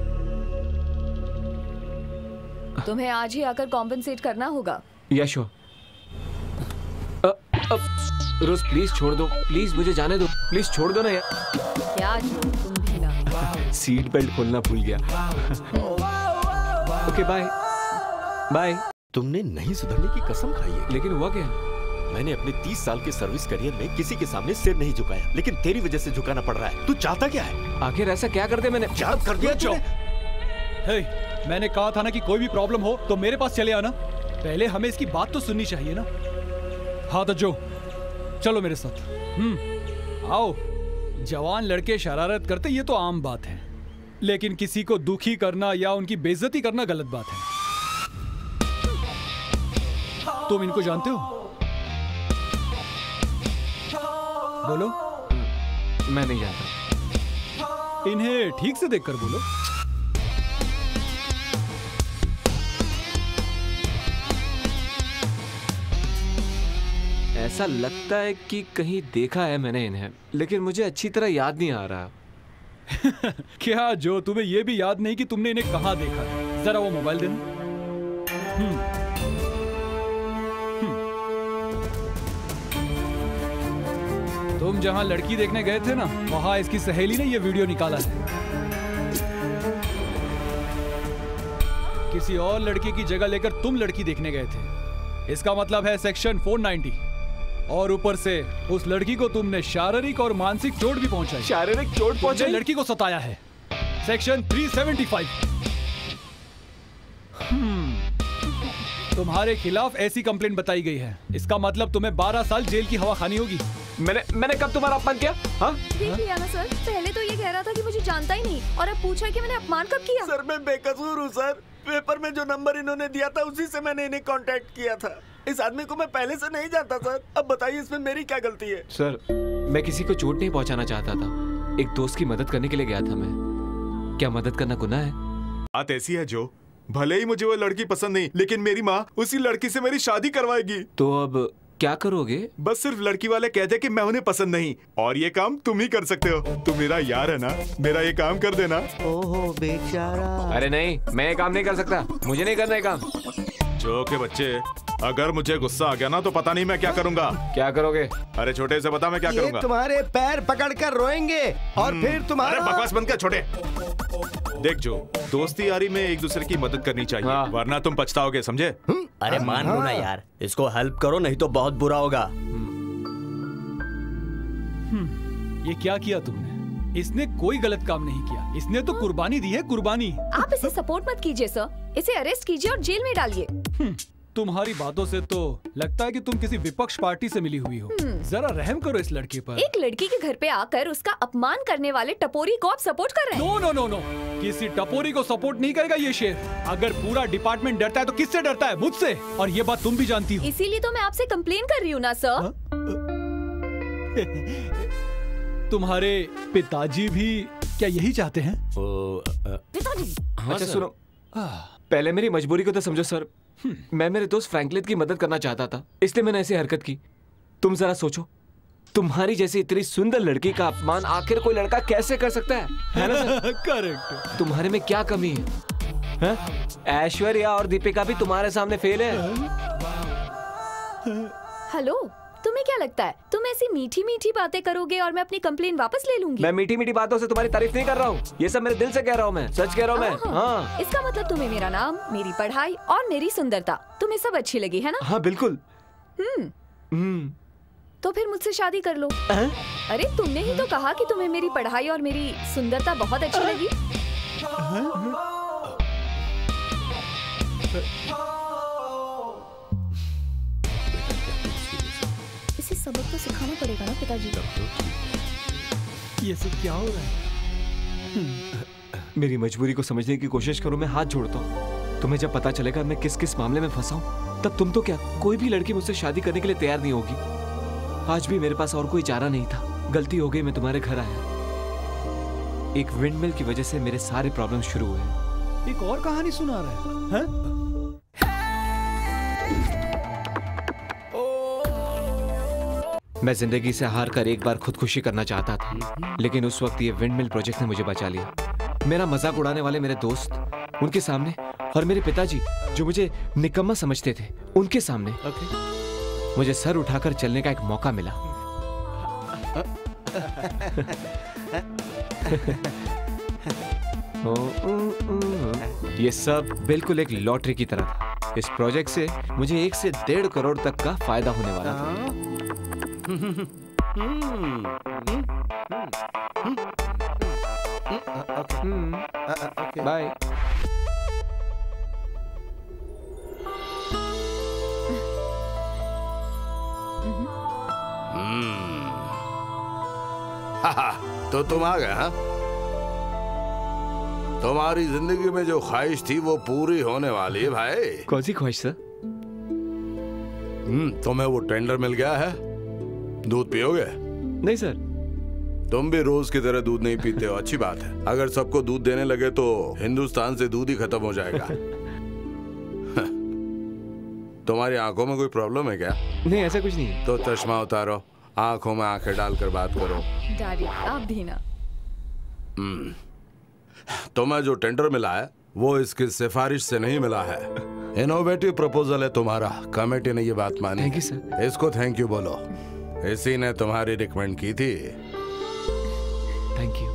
तुम्हें आज ही आकर कॉम्पेंसेट करना होगा। यशो, रोज प्लीज छोड़ दो, प्लीज मुझे जाने दो, प्लीज छोड़ दो ना यार। क्या तुम भी ना। सीट बेल्ट खोलना भूल गया। Okay bye bye. तुमने नहीं सुधरने की कसम खाई है। लेकिन हुआ क्या? मैंने अपने 30 साल के सर्विस करियर में किसी के सामने सिर नहीं झुकाया, लेकिन तेरी वजह से झुकाना पड़ रहा है। तू चाहता क्या है? आखिर ऐसा क्या कर दे मैंने? क्या कर दिया चुप। हे, मैंने कहा था ना कि कोई भी प्रॉब्लम हो तो मेरे पास चले आना। पहले हमें इसकी बात तो सुननी चाहिए ना। हाँ तो जो, चलो मेरे साथ। आओ। जवान लड़के शरारत करते ये तो आम बात है, लेकिन किसी को दुखी करना या उनकी बेइज्जती करना गलत बात है। तुम इनको जानते हो? बोलो। मैं नहीं जानता। इन्हें ठीक से देखकर बोलो। ऐसा लगता है कि कहीं देखा है मैंने इन्हें, लेकिन मुझे अच्छी तरह याद नहीं आ रहा। क्या जो, तुम्हें यह भी याद नहीं कि तुमने इन्हें कहाँ देखा? जरा वो मोबाइल देना। तुम जहां लड़की देखने गए थे ना, वहां इसकी सहेली ने ये वीडियो निकाला है। किसी और लड़की की जगह लेकर तुम लड़की देखने गए थे। इसका मतलब है सेक्शन 490। और ऊपर से उस लड़की को तुमने शारीरिक और मानसिक चोट भी पहुंचाई। शारीरिक चोट पहुंचाई? लड़की को सताया है। सेक्शन 375। तुम्हारे खिलाफ ऐसी कंप्लेंट बताई गई है। इसका मतलब तुम्हें 12 साल जेल की हवा खानी होगी। मैंने कब तुम्हारा अपमान किया? हाँ? देख लिया ना सर, पहले तो ये कह रहा था कि मुझे जानता ही नहीं, और अब पूछ रहा है कि मैंने अपमान कब किया। सर मैं बेकसूर हूँ सर। पेपर में जो नंबर इन्होंने दिया था उसी से मैंने इन्हें कांटेक्ट किया था। इस आदमी को मैं पहले से नहीं जानता सर। अब बताइए इसमें मेरी क्या गलती है? सर मैं किसी को चोट नहीं पहुंचाना चाहता था, एक दोस्त की मदद करने के लिए गया था मैं। क्या मदद करना गुनाह है? बात ऐसी है जो, भले ही मुझे वो लड़की पसंद नहीं, लेकिन मेरी माँ उसी लड़की से मेरी शादी करवाएगी। तो अब क्या करोगे? बस सिर्फ लड़की वाले कहते कि मैं उन्हें पसंद नहीं, और ये काम तुम ही कर सकते हो। तुम मेरा यार है ना, मेरा ये काम कर देना। ओहो बेचारा। अरे नहीं, मैं ये काम नहीं कर सकता, मुझे नहीं करना ये काम। जो के बच्चे, अगर मुझे गुस्सा आ गया ना तो पता नहीं मैं क्या करूंगा। क्या करोगे? अरे छोटे से बता मैं क्या करूंगा। तुम्हारे पैर पकड़कर रोएंगे और फिर तुम्हारा। अरे बकवास बंद कर छोटे। देख जो, दोस्ती यारी में एक दूसरे की मदद करनी चाहिए। हाँ। वरना तुम पछताओगे, समझे? अरे मान लो ना यार, इसको हेल्प करो नहीं तो बहुत बुरा होगा। ये क्या किया तुमने? इसने कोई गलत काम नहीं किया, इसने तो कुर्बानी दी है, कुर्बानी। आप इसे सपोर्ट मत कीजिए सर, इसे अरेस्ट कीजिए और जेल में डालिए। तुम्हारी बातों से तो लगता है कि तुम किसी विपक्ष पार्टी से मिली हुई हो। जरा रहम करो इस लड़के पर। एक लड़की के घर पे आकर उसका अपमान करने वाले टपोरी को आप सपोर्ट कर रहे हैं? नो नो नो नो, किसी टपोरी को सपोर्ट नहीं करेगा ये शेर। अगर पूरा डिपार्टमेंट डरता है तो किससे डरता है? मुझसे। और ये बात तुम भी जानती हो। इसीलिए तो मैं आपसे कंप्लेन कर रही हूँ ना सर। तुम्हारे पिताजी भी क्या यही चाहते हैं? पिताजी? अच्छा सुनो, पहले मेरी मजबूरी को तो समझो सर। मैं मेरे दोस्त फ्रैंकलिन की मदद करना चाहता था, इसलिए मैंने ऐसी हरकत की। तुम जरा सोचो, तुम्हारी जैसी इतनी सुंदर लड़की का अपमान आखिर कोई लड़का कैसे कर सकता है ना सर? करेक्ट। तुम्हारे में क्या कमी है? ऐश्वर्या और दीपिका भी तुम्हारे सामने फेल है। हेलो, तुम्हें क्या लगता है तुम ऐसी मीठी मीठी बातें करोगे और मैं अपनी कंप्लेन वापस ले लूंगी? मैं मीठी मीठी बातों से तुम्हारी तारीफ नहीं कर रहा हूँ, ये सब मेरे दिल से कह रहा हूँ, मैं सच कह रहा हूँ मैं। हाँ। इसका मतलब तुम्हें मेरा नाम, मेरी पढ़ाई और मेरी सुंदरता, तुम्हें सब अच्छी लगी है ना? हाँ बिल्कुल। तो फिर मुझसे शादी कर लो। अरे तुमने ही तो कहा कि तुम्हें मेरी पढ़ाई और मेरी सुंदरता बहुत अच्छी लगी। इसे सबक तो सिखाना पड़ेगा ना पिताजी। ये सब क्या हो रहा है? मेरी मजबूरी को समझने की कोशिश करो, मैं हाथ जोड़ता हूँ। तुम्हें जब पता चलेगा मैं किस किस मामले में फंसा हूँ, तब तुम तो क्या, कोई भी लड़की मुझसे शादी करने के लिए तैयार नहीं होगी। आज भी मेरे पास और कोई चारा नहीं था। गलती हो गई, मैं तुम्हारे घर आया। एक विंडमिल की वजह से मेरे सारे प्रॉब्लम शुरू हुए। एक और कहानी सुना रहा है? मैं जिंदगी से हार कर एक बार खुदकुशी करना चाहता था, लेकिन उस वक्त ये विंडमिल प्रोजेक्ट ने मुझे बचा लिया। मेरा मजाक उड़ाने वाले मेरे दोस्त, उनके सामने, और मेरे पिताजी जो मुझे निकम्मा समझते थे, उनके सामने मुझे सर उठाकर चलने का एक मौका मिला। ये सब बिल्कुल एक लॉटरी की तरह था। इस प्रोजेक्ट से मुझे 1 से 1.5 करोड़ तक का फायदा होने वाला था। बाय। तो तुम आ गए? हाँ, तुम्हारी जिंदगी में जो ख्वाहिश थी वो पूरी होने वाली है भाई। कौन सी ख्वाहिश सर? तुम्हें वो टेंडर मिल गया है, दूध पियोगे? नहीं सर। तुम भी रोज की तरह दूध नहीं पीते हो, अच्छी बात है। अगर सबको दूध देने लगे तो हिंदुस्तान से दूध ही खत्म हो जाएगा। तुम्हारी आंखों में कोई प्रॉब्लम है क्या? नहीं, ऐसा कुछ नहीं है। तो चश्मा उतारो, आंखों में आंखें डालकर बात करो। डैडी आप भी ना। तुम्हें जो टेंडर मिला है वो इसकी सिफारिश से नहीं मिला है। इनोवेटिव प्रपोजल है तुम्हारा, कमेटी ने ये बात मानी। Thank you sir. इसको थैंक यू बोलो, इसी ने तुम्हारी रिकमेंड की थी। Thank you.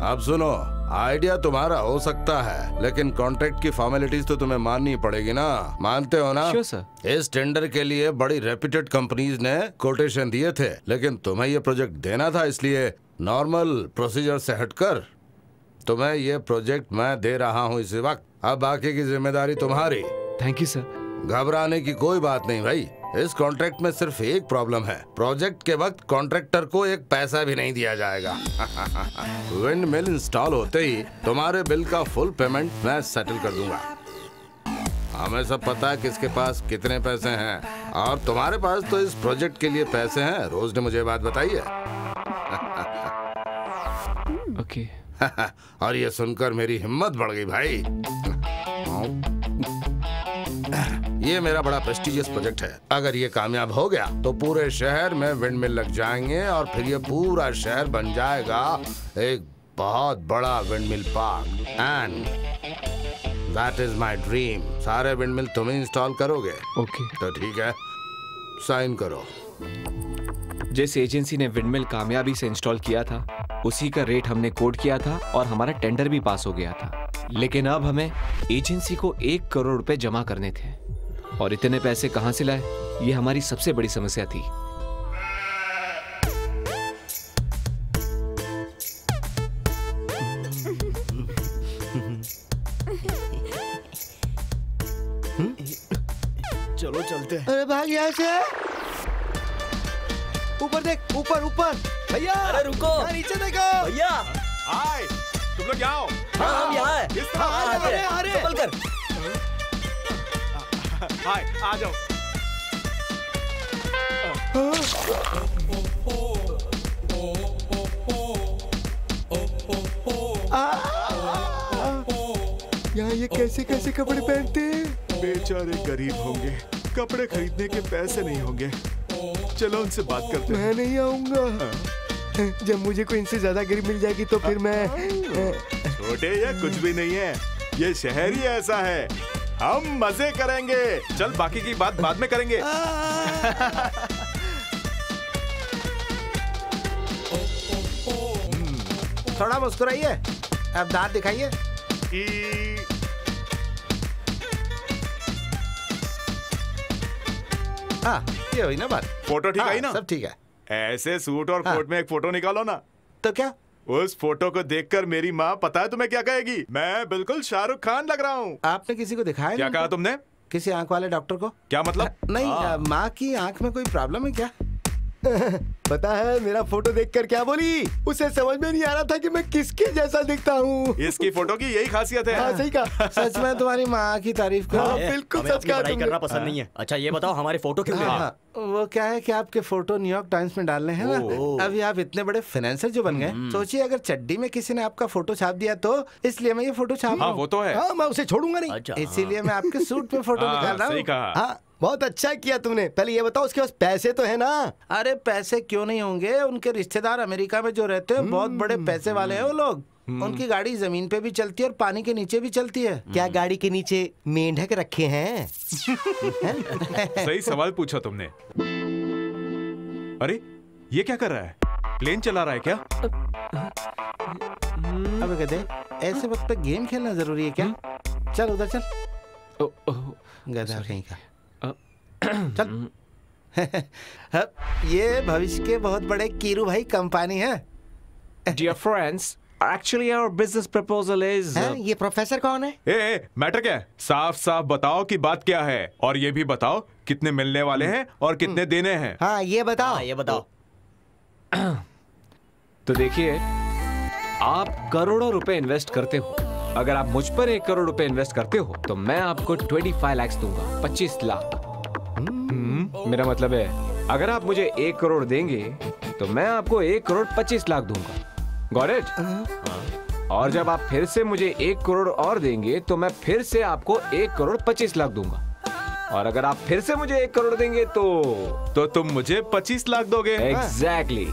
अब सुनो, आइडिया तुम्हारा हो सकता है, लेकिन कॉन्ट्रैक्ट की फॉर्मेलिटीज तो तुम्हें माननी पड़ेगी ना। मानते हो ना? Sure sir. इस टेंडर के लिए बड़ी रेप्यूटेड कंपनीज ने कोटेशन दिए थे, लेकिन तुम्हें ये प्रोजेक्ट देना था, इसलिए नॉर्मल प्रोसीजर से हटकर तुम्हें ये प्रोजेक्ट मैं दे रहा हूँ इसी वक्त। अब बाकी की जिम्मेदारी तुम्हारी। Thank you sir. घबराने की कोई बात नहीं भाई। इस कॉन्ट्रैक्ट में सिर्फ एक प्रॉब्लम है, प्रोजेक्ट के वक्त कॉन्ट्रैक्टर को एक पैसा भी नहीं दिया जाएगा। विंड मिल इंस्टॉल होते ही तुम्हारे बिल का फुल पेमेंट मैं सेटल कर दूंगा। हमें सब पता है किसके पास कितने पैसे हैं, और तुम्हारे पास तो इस प्रोजेक्ट के लिए पैसे हैं। रोज ने मुझे बात बताई है। ओके। और ये सुनकर मेरी हिम्मत बढ़ गई भाई। ये मेरा बड़ा प्रेस्टिजियस प्रोजेक्ट है। अगर ये कामयाब हो गया तो पूरे शहर में विंडमिल लग जाएंगे और फिर ये पूरा शहर बन जाएगा एक बहुत बड़ा windmill park. And that is my dream. सारे विंडमिल तुम इंस्टॉल करोगे? ओके। तो ठीक है, साइन करो। जिस एजेंसी ने विंडमिल कामयाबी से इंस्टॉल किया था, उसी का रेट हमने कोड किया था और हमारा टेंडर भी पास हो गया था। लेकिन अब हमें एजेंसी को 1 करोड़ रुपए जमा करने थे, और इतने पैसे कहां से लाए, ये हमारी सबसे बड़ी समस्या थी। चलो चलते हैं। अरे भाग यहाँ से। ऊपर देख, ऊपर ऊपर। भैया अरे रुको, नीचे देखो भैया। हाय, तुम लोग यहाँ आओ। हाँ हम यहाँ हैं। किस तरह हाँ, आ रहे। चल कर। हाय, आ जाओ। यहाँ ये कैसे कैसे कपड़े पहनते हैं? बेचारे गरीब होंगे, कपड़े खरीदने के पैसे नहीं होंगे। चलो उनसे बात करते हैं। मैं नहीं आऊंगा। जब मुझे कोई इनसे ज्यादा गरीब मिल जाएगी तो फिर मैं छोटे या कुछ भी नहीं है, ये शहर ही ऐसा है। हम मजे करेंगे। चल बाकी की बात बाद में करेंगे। थोड़ा मुस्कुराइए, अब दांत दिखाइए। हाँ, ये हुई ना बात। फोटो ठीक आई ना? सब ठीक है। ऐसे सूट और कोट में एक फोटो निकालो ना। तो क्या? उस फोटो को देखकर मेरी माँ पता है तुम्हें क्या कहेगी? मैं बिल्कुल शाहरुख खान लग रहा हूँ। आपने किसी को दिखाया? क्या कहा तुमने? किसी आंख वाले डॉक्टर को? क्या मतलब? नहीं, माँ की आंख में कोई प्रॉब्लम है क्या? पता है मेरा फोटो देखकर क्या बोली? उसे समझ में नहीं आ रहा था कि मैं किसके जैसा दिखता हूँ। इसकी फोटो की यही खासियत है। हाँ, सही कहा। सच में तुम्हारी माँ की तारीफ करो। बिल्कुल सच कहा तुमने। करना पसंद नहीं है। अच्छा ये बताओ हमारे फोटो क्यों ले रहे हो? वो क्या है कि आपके फोटो न्यूयॉर्क टाइम्स में डालने हैं ना। अभी आप इतने बड़े फाइनेंसर जो बन गए, सोचिए अगर चड्डी में किसी ने आपका फोटो छाप दिया तो इसलिए मैं ये फोटो छाप रहा हूँ। वो तो है। हाँ, मैं उसे छोड़ूंगा नहीं। अच्छा, इसीलिए मैं आपके सूट पे फोटो निकाल रहा हूँ। सही कहा। हाँ, बहुत अच्छा किया तुमने। पहले ये बताओ उसके पास पैसे तो है ना? अरे पैसे क्यों नहीं होंगे, उनके रिश्तेदार अमेरिका में जो रहते हैं बहुत बड़े पैसे वाले हैं वो लोग। उनकी गाड़ी जमीन पे भी चलती है और पानी के नीचे भी चलती है। क्या गाड़ी के नीचे मेंढक रखे हैं? सही सवाल पूछा तुमने। अरे ये क्या कर रहा है? प्लेन चला रहा है क्या? अब कहते ऐसे वक्त पे गेम खेलना जरूरी है क्या? चल उधर चल। गधा कहीं का। चल। ये भविष्य के बहुत बड़े कीरू भाई कंपनी है। Dear friends, actually our business proposal is. ये प्रोफेसर कौन है? ए, मैटर क्या है? साफ साफ बताओ कि बात क्या है, और ये भी बताओ कितने मिलने वाले हैं और कितने देने हैं। हाँ ये बताओ। ये बताओ। तो देखिए, आप करोड़ों रुपए इन्वेस्ट करते हो। अगर आप मुझ पर 1 करोड़ रुपए इन्वेस्ट करते हो तो मैं आपको 25 लाख दूंगा, 25 लाख। मेरा मतलब है अगर आप मुझे 1 करोड़ देंगे तो मैं आपको 1 करोड़ 25 लाख दूंगा। Got it? और जब आप फिर से मुझे 1 करोड़ और देंगे तो मैं फिर से आपको 1 करोड़ 25 लाख दूंगा। और अगर आप फिर से मुझे 1 करोड़ देंगे तो तुम मुझे 25 लाख दोगे? एग्जैक्टली।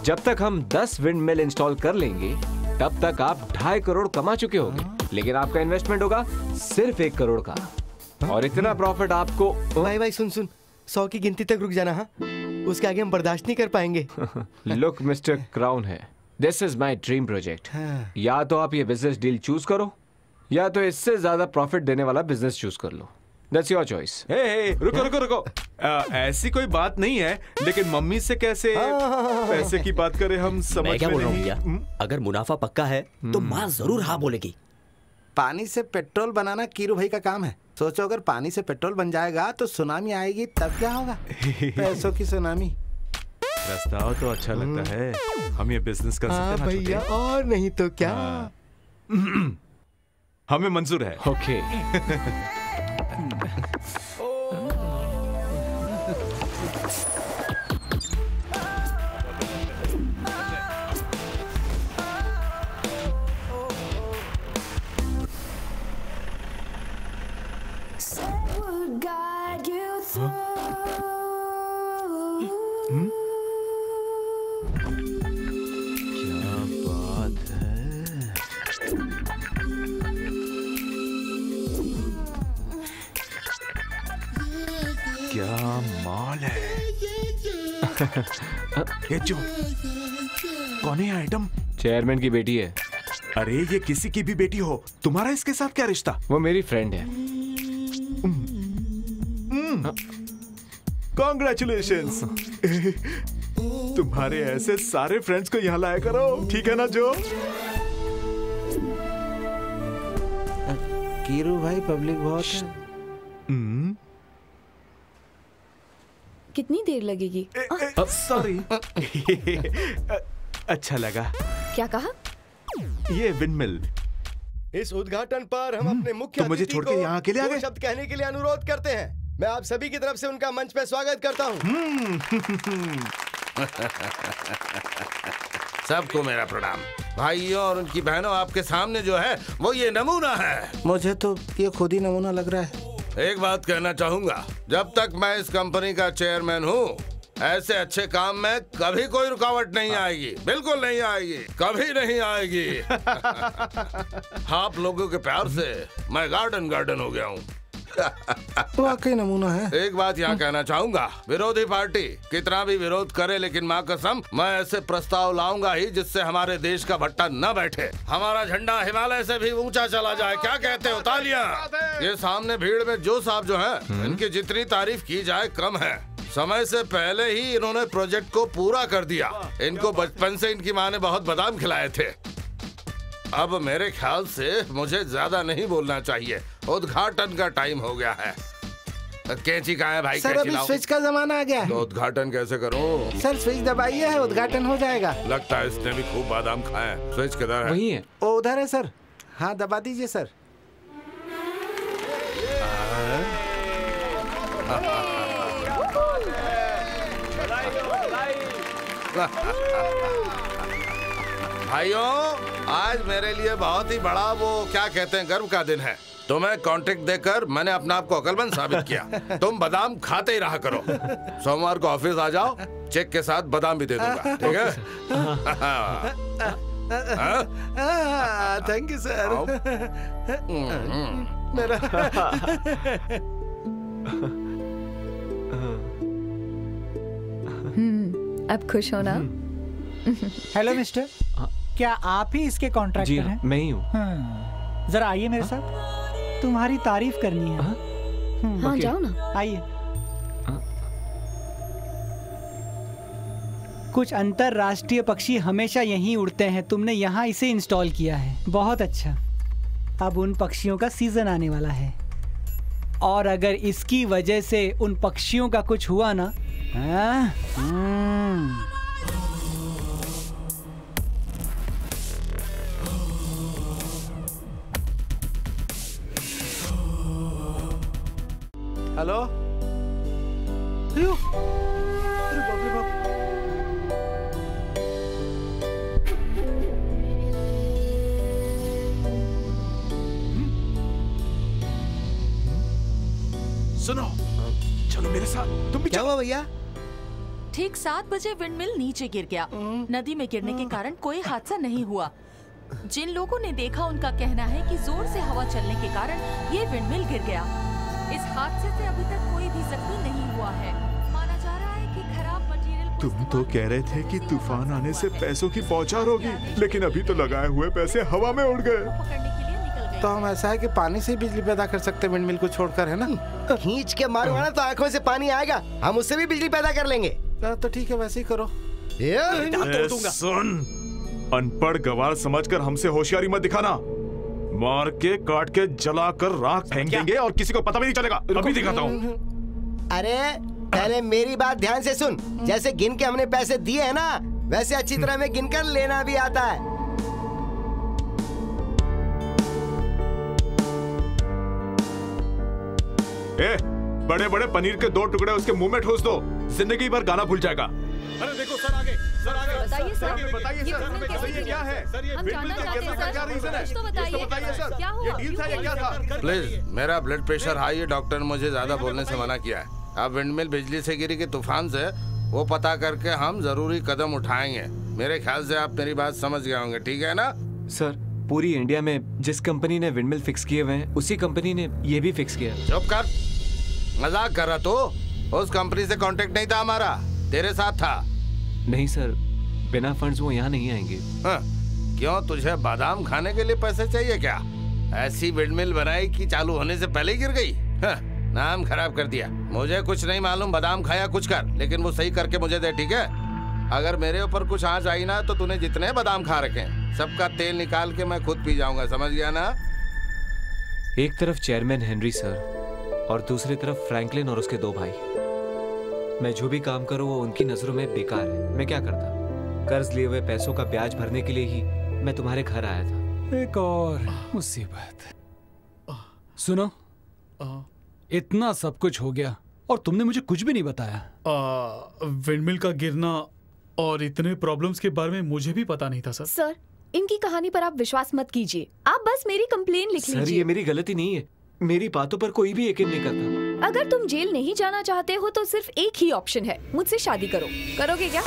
जब तक हम 10 विंड मिल इंस्टॉल कर लेंगे तब तक आप 2.5 करोड़ कमा चुके होंगे। लेकिन आपका इन्वेस्टमेंट होगा सिर्फ 1 करोड़ का, और इतना प्रॉफिट आपको। भाई सुन 100 की गिनती तक रुक जाना। हाँ, उसके आगे हम बर्दाश्त नहीं कर पाएंगे। लुक मिस्टर क्राउन है, this is my dream project. या तो आप ये बिजनेस डील चूज करो या तो इससे ज्यादा प्रॉफिट देने वाला बिजनेस चूज कर लो। That's your choice. रुको। ऐसी कोई बात नहीं है, लेकिन मम्मी से कैसे पैसे की बात करें हम समझ में नहीं। मैं क्या बोल रहा हूँ भैया, अगर मुनाफा पक्का है तो माँ जरूर हाँ बोलेगी। पानी से पेट्रोल बनाना कीरू भाई का काम है। सोचो अगर पानी से पेट्रोल बन जाएगा तो सुनामी आएगी, तब क्या होगा? पैसों की सुनामी। रास्ता तो अच्छा लगता है, हम ये बिजनेस कर सकते हैं भैया, और नहीं तो क्या। हमें मंजूर है। ओके। क्या माल है। ये जो कौन है आइटम? चेयरमैन की बेटी है। अरे ये किसी की भी बेटी हो, तुम्हारा इसके साथ क्या रिश्ता? वो मेरी फ्रेंड है। कॉन्ग्रेचुलेशंस। तुम्हारे ऐसे सारे फ्रेंड्स को यहाँ लाया करो, ठीक है ना जो? कीरू भाई पब्लिक बहुत है। कितनी देर लगेगी? सॉरी। अच्छा लगा। क्या कहा? ये विंडमिल। इस उद्घाटन पर हम अपने मुख्य तो मुझे छोड़ के यहाँ अकेले आ गए? शब्द कहने के लिए अनुरोध करते हैं। मैं आप सभी की तरफ से उनका मंच पे स्वागत करता हूँ। सबको मेरा प्रणाम। भाइयों और उनकी बहनों, आपके सामने जो है वो ये नमूना है। मुझे तो ये खुद ही नमूना लग रहा है। एक बात कहना चाहूंगा, जब तक मैं इस कंपनी का चेयरमैन हूँ, ऐसे अच्छे काम में कभी कोई रुकावट नहीं आएगी, बिल्कुल नहीं आएगी, कभी नहीं आएगी। आप लोगों के प्यार से मैं गार्डन हो गया हूँ। वाकई नमूना है। एक बात यहाँ कहना चाहूंगा, विरोधी पार्टी कितना भी विरोध करे, लेकिन माँ कसम मैं ऐसे प्रस्ताव लाऊंगा ही जिससे हमारे देश का भट्टा न बैठे, हमारा झंडा हिमालय से भी ऊंचा चला जाए। क्या कहते हो? तालियां। ये सामने भीड़ में जो साहब जो हैं, इनकी जितनी तारीफ की जाए कम है। समय से पहले ही इन्होंने प्रोजेक्ट को पूरा कर दिया। इनको बचपन से इनकी माँ ने बहुत बादाम खिलाए थे। अब मेरे ख्याल से मुझे ज्यादा नहीं बोलना चाहिए, उद्घाटन का टाइम हो गया है। कैंची कहाँ है भाई? सर अभी स्विच का जमाना आ गया है। तो उद्घाटन कैसे करूं? सर स्विच दबाइए है, उद्घाटन हो जाएगा। लगता है इसने भी खूब बादाम खाए। स्विच किधर है? वही है। वो उधर है सर। हाँ दबा दीजिए सर। भाइयों, आज मेरे लिए बहुत ही बड़ा वो क्या कहते हैं गर्व का दिन है। तुम्हें कॉन्ट्रैक्ट देकर मैंने अपने आप को अकलमंद साबित किया। तुम बादाम खाते ही रहा करो। सोमवार को ऑफिस आ जाओ, चेक के साथ बादाम भी दे दूंगा, ठीक है? Thank you sir. अब खुश हो ना? हेलो मिस्टर, क्या आप ही इसके कॉन्ट्रैक्टर हैं? मैं ही हूँ। जरा आइए मेरे साथ, तुम्हारी तारीफ करनी है। हाँ जाओ ना। आइए। कुछ अंतरराष्ट्रीय पक्षी हमेशा यहीं उड़ते हैं, तुमने यहाँ इसे इंस्टॉल किया है, बहुत अच्छा। अब उन पक्षियों का सीजन आने वाला है, और अगर इसकी वजह से उन पक्षियों का कुछ हुआ ना, हेलो। अरे बाप रे बाप। सुनो, चलो मेरे साथ। तुम भी क्या हुआ भैया? ठीक 7 बजे विंडमिल नीचे गिर गया। नदी में गिरने के कारण कोई हादसा नहीं हुआ। जिन लोगों ने देखा उनका कहना है कि जोर से हवा चलने के कारण ये विंडमिल गिर गया। इस हादसे से अभी तक कोई भी जख्मी नहीं हुआ है। माना जा रहा है कि खराब मटेरियल। तुम तो कह रहे थे कि तूफान आने से पैसों की बौछार होगी, लेकिन अभी तो लगाए हुए पैसे हवा में उड़ गए। तो हम ऐसा है कि पानी से बिजली पैदा कर सकते हैं, विंडमिल को छोड़कर, है ना? खींच के मारूंगा ना तो आंखों से पानी आएगा, हम उससे भी बिजली पैदा कर लेंगे। तो ठीक है, वैसे ही करो। सुन, अनपढ़ गवार समझकर हमसे होशियारी मत दिखाना। मार के काट के जला कर राख फेंक देंगे और किसी को पता भी नहीं चलेगा। अभी दिखाता हूँ। अरे पहले मेरी बात ध्यान से सुन। जैसे गिन के हमने पैसे दिए हैं ना, वैसे अच्छी तरह में गिनकर लेना भी आता है। ए, बड़े बड़े पनीर के 2 टुकड़े उसके मुंह में ठूस दो, जिंदगी भर गाना भूल जाएगा। अरे देखो सर, आगे सर, आगे बताइए सर, बताइए सर, ये क्या है सर? ये विंडमिल के गिरने का क्या रीजन है? तो बताइए सर, क्या हुआ? ये डील था या क्या था? प्लीज, मेरा ब्लड प्रेशर हाई है, डॉक्टर ने मुझे ज्यादा बोलने से मना किया है। अब विंडमिल बिजली से गिरी कि तूफान से, वो पता करके हम जरूरी कदम उठाएंगे। मेरे ख्याल से आप मेरी बात समझ गए होंगे, ठीक है ना? सर, पूरी इंडिया में जिस कंपनी ने विंडमिल फिक्स किए हुए हैं, उसी कंपनी ने ये भी फिक्स किया। चुप कर, मजाक कर रहा तो? उस कंपनी से कांटेक्ट नहीं था हमारा, तेरे साथ था। नहीं सर, बिना फंड्स वो यहाँ नहीं आएंगे। हाँ, क्यों, तुझे बादाम खाने के लिए पैसे चाहिए क्या? ऐसी विंडमिल बनाई कि चालू होने से पहले ही गिर गई। हाँ, नाम खराब कर दिया। मुझे कुछ नहीं मालूम बादाम खाया कुछ कर, लेकिन वो सही करके मुझे दे, ठीक है? अगर मेरे ऊपर कुछ आंच आई ना तो तूने जितने बादाम खा रखे सबका तेल निकाल के मैं खुद पी जाऊंगा, समझ गया ना? एक तरफ चेयरमैन हेनरी सर और दूसरी तरफ फ्रैंकलिन और उसके 2 भाई। मैं जो भी काम करूं वो उनकी नजरों में बेकार है। मैं क्या करता? कर्ज लिए हुए पैसों का ब्याज भरने के लिए ही मैं तुम्हारे घर आया था। एक और मुसीबत। सुनो, इतना सब कुछ हो गया और तुमने मुझे कुछ भी नहीं बताया। विंडमिल का गिरना और इतने प्रॉब्लम्स के बारे में मुझे भी पता नहीं था सर। सर, इनकी कहानी पर आप विश्वास मत कीजिए, आप बस मेरी कंप्लेन लिख लीजिए। सर, ये मेरी गलती नहीं है, मेरी बातों पर कोई भी यकीन नहीं करता। अगर तुम जेल नहीं जाना चाहते हो तो सिर्फ एक ही ऑप्शन है, मुझसे शादी करो। करोगे क्या?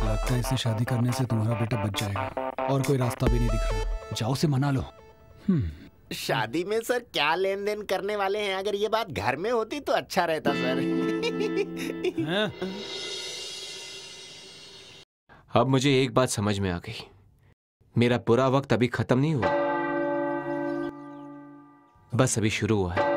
लगता है इसे शादी करने से तुम्हारा बेटा बच जाएगा, और कोई रास्ता भी नहीं दिख रहा। जाओ से मना लो। शादी में सर क्या लेन देन करने वाले हैं? अगर ये बात घर में होती तो अच्छा रहता सर। अब मुझे एक बात समझ में आ गई, मेरा बुरा वक्त अभी खत्म नहीं हुआ, बस अभी शुरू हुआ है।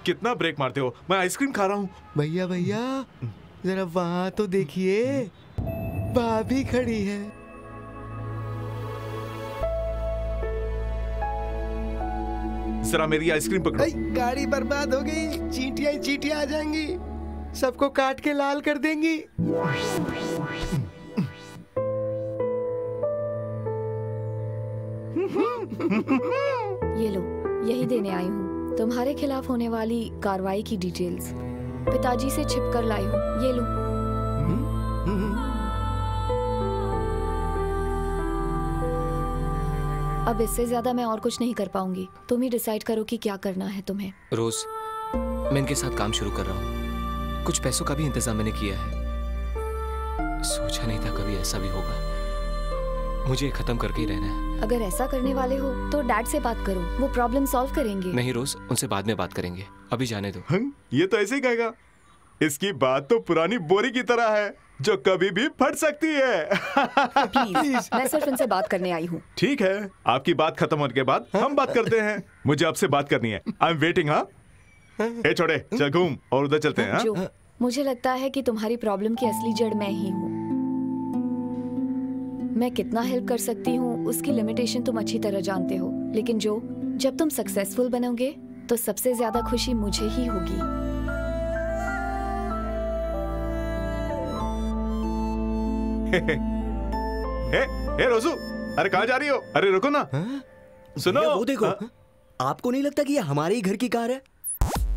कितना ब्रेक मारते हो? मैं आइसक्रीम खा रहा हूँ। भैया भैया जरा वहां तो देखिए, भाभी खड़ी है। जरा मेरी आइसक्रीम पकड़ो। गाड़ी बर्बाद हो गई, चींटियां चींटियां आ जाएंगी, सबको काट के लाल कर देंगी। ये लो, यही देने आई हूँ तुम्हारे खिलाफ होने वाली कार्रवाई की डिटेल्स। पिताजी से छिप कर लाई हूँ, ये लो। अब इससे ज्यादा मैं और कुछ नहीं कर पाऊंगी, तुम ही डिसाइड करो कि क्या करना है तुम्हें। रोज, मैं इनके साथ काम शुरू कर रहा हूँ, कुछ पैसों का भी इंतजाम मैंने किया है। सोचा नहीं था कभी ऐसा भी होगा, मुझे खत्म करके ही रहना है। अगर ऐसा करने वाले हो तो डैड से बात करो, वो प्रॉब्लम सॉल्व करेंगे। नहीं रोज, उनसे बाद में बात करेंगे, अभी जाने दो। ये तो ऐसे ही कहेगा। इसकी बात तो पुरानी बोरी की तरह है जो कभी भी फट सकती है। प्लीज, मैं सिर्फ इनसे बात करने आई हूँ। ठीक है, आपकी बात खत्म होने के बाद हम बात करते हैं। मुझे आपसे बात करनी है। I am waiting. हाँ ए छोड़े, चल घूम और उधर चलते हैं। जो, मुझे लगता है कि तुम्हारी प्रॉब्लम की असली जड़ मैं ही हूँ। मैं कितना हेल्प कर सकती हूँ उसकी लिमिटेशन तुम अच्छी तरह जानते हो, लेकिन जो, जब तुम सक्सेसफुल बनोगे तो सबसे ज्यादा खुशी मुझे ही होगी। हे रोजू, अरे कहाँ जा रही हो? अरे रुको ना। सुनो, वो देखो, आपको नहीं लगता कि ये हमारे ही घर की कार है?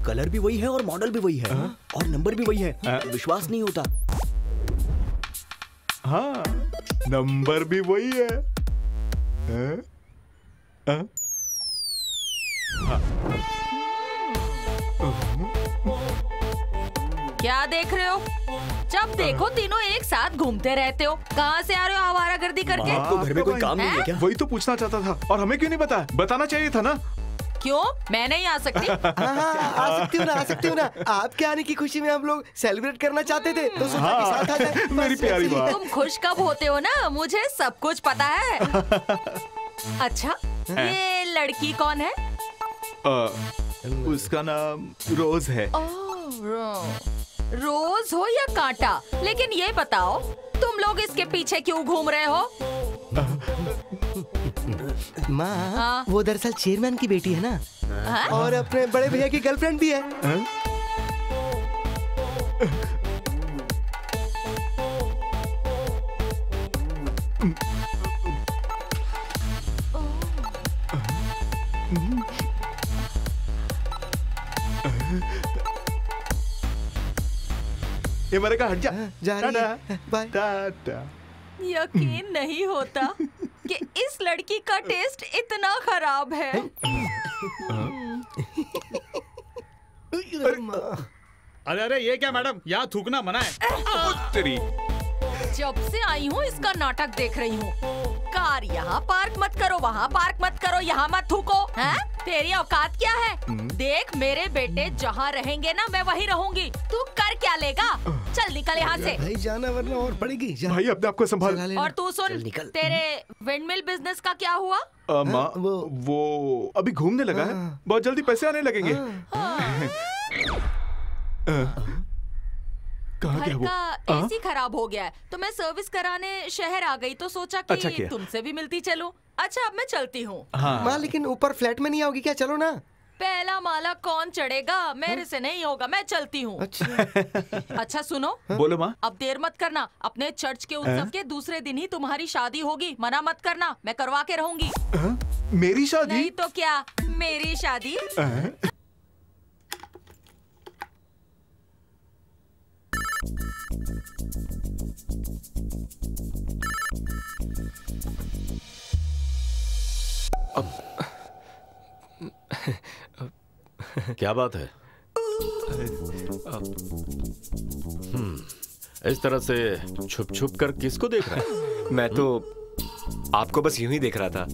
कलर भी वही है और मॉडल भी वही है और नंबर भी वही है। विश्वास नहीं होता। हाँ, नंबर भी वही है। क्या देख रहे हो? जब देखो तीनों एक साथ घूमते रहते हो। कहाँ से आ रहे हो आवारागर्दी करके? आपको घर में कोई काम नहीं है क्या? वही तो पूछना चाहता था, और हमें क्यों नहीं बताया? बताना चाहिए था ना। क्यों, मैं नहीं आ सकती? आ सकती हूँ ना, आ सकती हूँ ना। आपके आने की खुशी में हम लोग सेलिब्रेट करना चाहते थे, तो सोचा कि साथ आ जाए। मेरी प्यारी बात। तुम खुश कब होते हो ना, मुझे सब कुछ पता है। अच्छा, ये लड़की कौन है? उसका नाम रोज है। रोज हो या कांटा, लेकिन ये बताओ तुम लोग इसके पीछे क्यों घूम रहे हो? माँ, वो दरअसल चेयरमैन की बेटी है ना, और अपने बड़े भैया की गर्लफ्रेंड भी है। ये मेरे का हट जा। जा रही है। बाय। टाटा। यकीन नहीं होता कि इस लड़की का टेस्ट इतना खराब है। अरे अरे, ये क्या मैडम, यहाँ थूकना मना है। तेरी जब से आई हूँ इसका नाटक देख रही हूँ। कार यहाँ पार्क मत करो, वहाँ पार्क मत करो, यहाँ मत थूको। हैं? तेरी औकात क्या है? देख, मेरे बेटे जहाँ रहेंगे ना मैं वहीं रहूंगी। तू कर क्या लेगा? चल निकल यहाँ से। भाई जाना वरना और पड़ेगी। भाई अपने आप को संभाल। और तू सुन, तेरे विंडमिल बिजनेस का क्या हुआ? माँ, वो अभी घूमने लगा है, बहुत जल्दी पैसे आने लगेंगे। घर का एसी खराब हो गया है, तो मैं सर्विस कराने शहर आ गई, तो सोचा कि अच्छा तुमसे भी मिलती चलूं। अच्छा, अब मैं चलती हूँ। माँ, लेकिन ऊपर फ्लैट में नहीं आओगी क्या? चलो ना। पहला माला कौन चढ़ेगा? मेरे से नहीं होगा, मैं चलती हूँ। अच्छा सुनो, बोलो माँ। अब देर मत करना। अपने चर्च के उत्सव के दूसरे दिन ही तुम्हारी शादी होगी। मना मत करना, मैं करवा के रहूंगी। मेरी शादी? नहीं तो क्या, मेरी शादी। क्या बात है? इस तरह से छुप छुप कर किसको देख रहा है? मैं तो आपको बस यूं ही देख रहा था।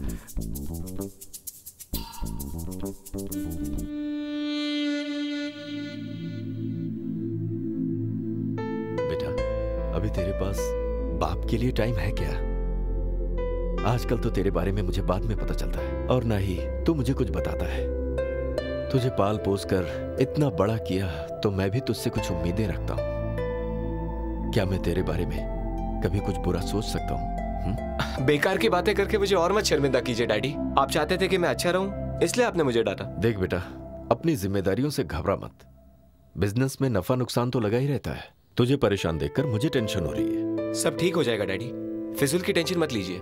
बेटा, अभी तेरे पास बाप के लिए टाइम है क्या? आजकल तो तेरे बारे में मुझे बाद में पता चलता है, और ना ही तू मुझे कुछ बताता है। तुझे पाल पोस कर इतना बड़ा किया तो मैं भी तुझसे कुछ उम्मीदें रखता हूँ। क्या मैं तेरे बारे में कभी कुछ बुरा सोच सकता हूँ? बेकार की बातें करके मुझे और मत शर्मिंदा कीजिए डैडी। आप चाहते थे कि मैं अच्छा रहूं, इसलिए आपने मुझे डांटा। देख बेटा, अपनी जिम्मेदारियों से घबरा मत। बिजनेस में नफा नुकसान तो लगा ही रहता है। तुझे परेशान देखकर मुझे टेंशन हो रही है। सब ठीक हो जाएगा डैडी, फिजूल की टेंशन मत लीजिए।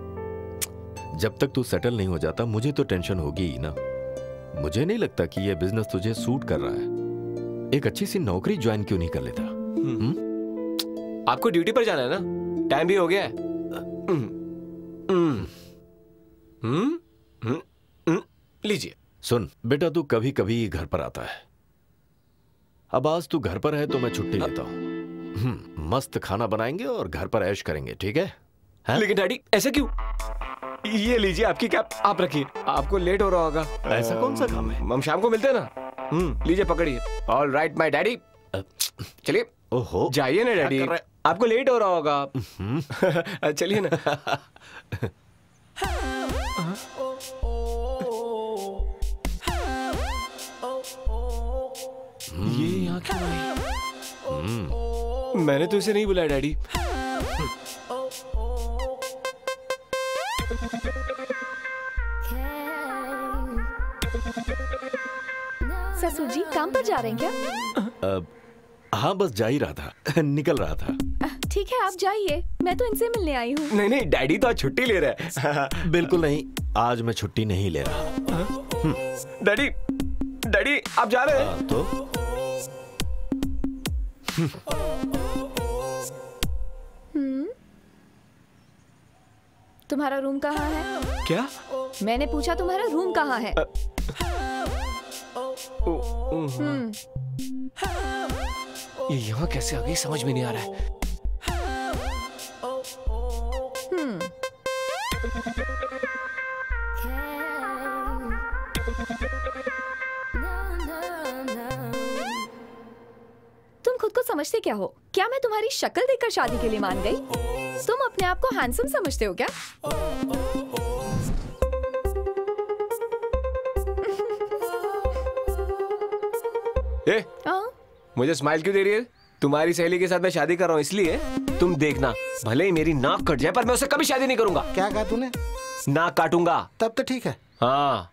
जब तक तू सेटल नहीं हो जाता मुझे तो टेंशन होगी ही ना। मुझे नहीं लगता कि यह बिजनेस तुझे सूट कर रहा है। एक अच्छी सी नौकरी ज्वाइन क्यों नहीं कर लेता? आपको ड्यूटी पर जाना है ना, टाइम भी हो गया है। लीजिए। सुन बेटा, तू कभी कभी घर पर आता है। अब आज तू घर पर है तो मैं छुट्टी लेता हूँ। मस्त खाना बनाएंगे और घर पर ऐश करेंगे, ठीक है? लेकिन डैडी ऐसा क्यों? ये लीजिए आपकी कैप, आप रखिए। आपको लेट हो रहा होगा। ऐसा कौन सा काम है? हम शाम को मिलते हैं ना। लीजिए पकड़िए। All right my daddy. चलिए। ओहो, जाइए ना डैडी, आपको लेट हो रहा होगा। चलिए ना। ये यहाँ क्यों आई? मैंने तो इसे नहीं बुलाया डैडी। ससुर जी काम पर जा रहे हैं क्या? हाँ, बस जा ही रहा था, निकल रहा था। ठीक है, आप जाइए, मैं तो इनसे मिलने आई हूँ। नहीं नहीं, डैडी तो आज छुट्टी ले रहे हैं। बिल्कुल नहीं, आज मैं छुट्टी नहीं ले रहा। डैडी, डैडी आप जा रहे हैं? तो तुम्हारा रूम कहाँ है? क्या? मैंने पूछा तुम्हारा रूम कहाँ है? ये यहाँ कैसे आ गई समझ में नहीं आ रहा है। तुम खुद को समझते क्या हो? क्या मैं तुम्हारी शक्ल देखकर शादी के लिए मान गई? तुम अपने आप को हैंडसम समझते हो क्या? ए, मुझे स्माइल क्यों दे रही है? तुम्हारी सहेली के साथ मैं शादी कर रहा हूँ इसलिए। तुम देखना, भले ही मेरी नाक कट जाए पर मैं उससे कभी शादी नहीं करूंगा। क्या कहा तूने? नाक काटूंगा। तब तो ठीक है। हाँ।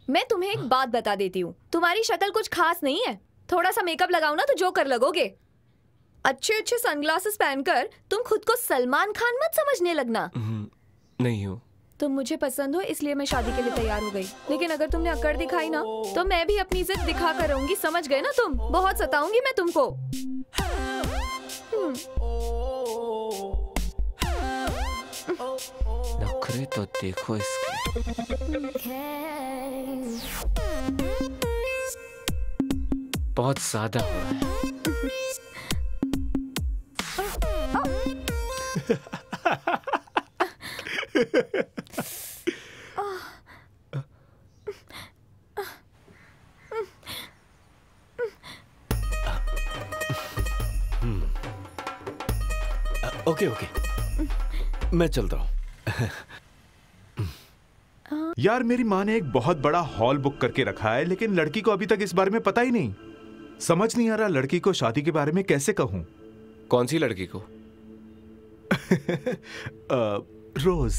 मैं तुम्हें एक बात बता देती हूँ, तुम्हारी शक्ल कुछ खास नहीं है। थोड़ा सा मेकअप लगाओ ना तो जोकर लगोगे। अच्छे अच्छे सनग्लासेस पहनकर तुम खुद को सलमान खान मत समझने लगना। नहीं हूँ। तुम मुझे पसंद हो इसलिए मैं शादी के लिए तैयार हो गई, लेकिन अगर तुमने अकड़ दिखाई ना तो मैं भी अपनी इज्जत दिखा कर रहूंगी, समझ गए ना? तुम बहुत सताऊंगी मैं तुमको। नखरे तो देखो इसके, बहुत ज्यादा हो रहा है। ओके ओके, मैं चलता हूँ। यार, मेरी माँ ने एक बहुत बड़ा हॉल बुक करके रखा है, लेकिन लड़की को अभी तक इस बारे में पता ही नहीं। समझ नहीं आ रहा लड़की को शादी के बारे में कैसे कहूँ। कौन सी लड़की को? रोज।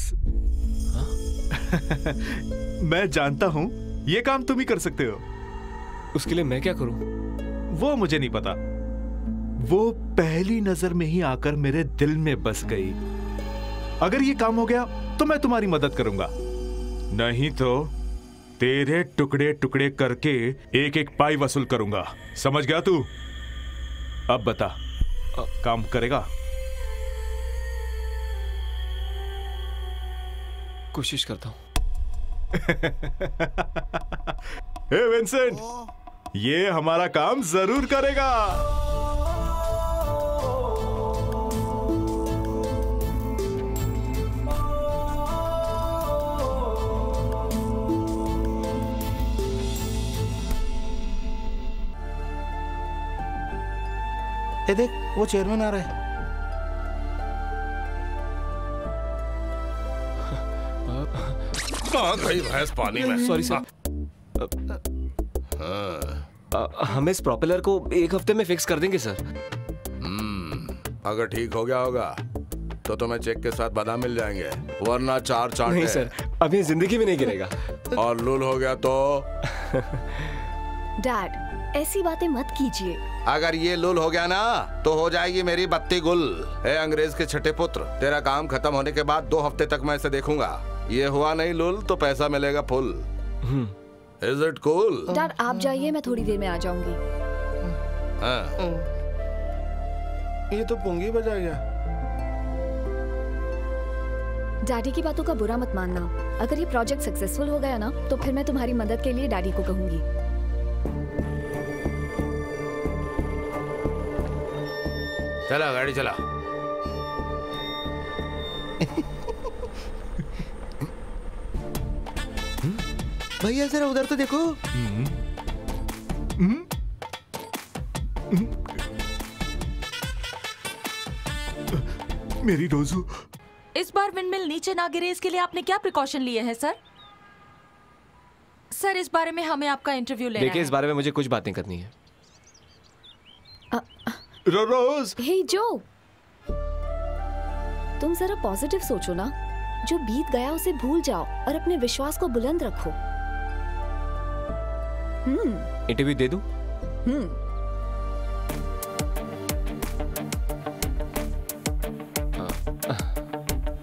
मैं जानता हूँ ये काम तुम ही कर सकते हो। उसके लिए मैं क्या करूं? वो मुझे नहीं पता। वो पहली नजर में ही आकर मेरे दिल में बस गई। अगर ये काम हो गया तो मैं तुम्हारी मदद करूंगा, नहीं तो तेरे टुकड़े टुकड़े करके एक एक पाई वसूल करूंगा। समझ गया तू? अब बता, काम करेगा? कोशिश करता हूं। हे विंसेंट, ये हमारा काम जरूर करेगा। ये देख, वो चेयरमैन आ रहा है। कहाँ गई भैंस पानी में? Sorry sir. हम इस प्रोपेलर को एक हफ्ते में फिक्स कर देंगे सर। अगर ठीक हो गया होगा तो तुम्हें चेक के साथ बादाम मिल जाएंगे, वरना 4 चांटे। नहीं सर, अभी जिंदगी में नहीं गिरेगा। और लूल हो गया तो? डैड, ऐसी बातें मत कीजिए। अगर ये लूल हो गया ना तो हो जाएगी मेरी बत्ती गुल। ए अंग्रेज के छठे पुत्र, तेरा काम खत्म होने के बाद 2 हफ्ते तक मैं इसे देखूंगा। ये हुआ नहीं लूल तो पैसा मिलेगा full. Is it cool? Dad आप जाइए, मैं थोड़ी देर में आ जाऊंगी। ये तो पुंगी बजा गया। डैडी की बातों का बुरा मत मानना। अगर ये प्रोजेक्ट सक्सेसफुल हो गया ना तो फिर मैं तुम्हारी मदद के लिए डैडी को कहूंगी। चला गाड़ी चला। भैया जरा उधर तो देखो। मेरी रोजू। इस बार विंडमिल नीचे ना गिरे इसके लिए आपने क्या प्रिकॉशन लिए हैं सर? सर इस बारे में हमें आपका इंटरव्यू लेना है। देखिए, इस बारे में मुझे कुछ बातें करनी है। रोज। हे जो, तुम जरा पॉजिटिव सोचो ना। जो बीत गया उसे भूल जाओ और अपने विश्वास को बुलंद रखो। इंटरव्यू दे दूं?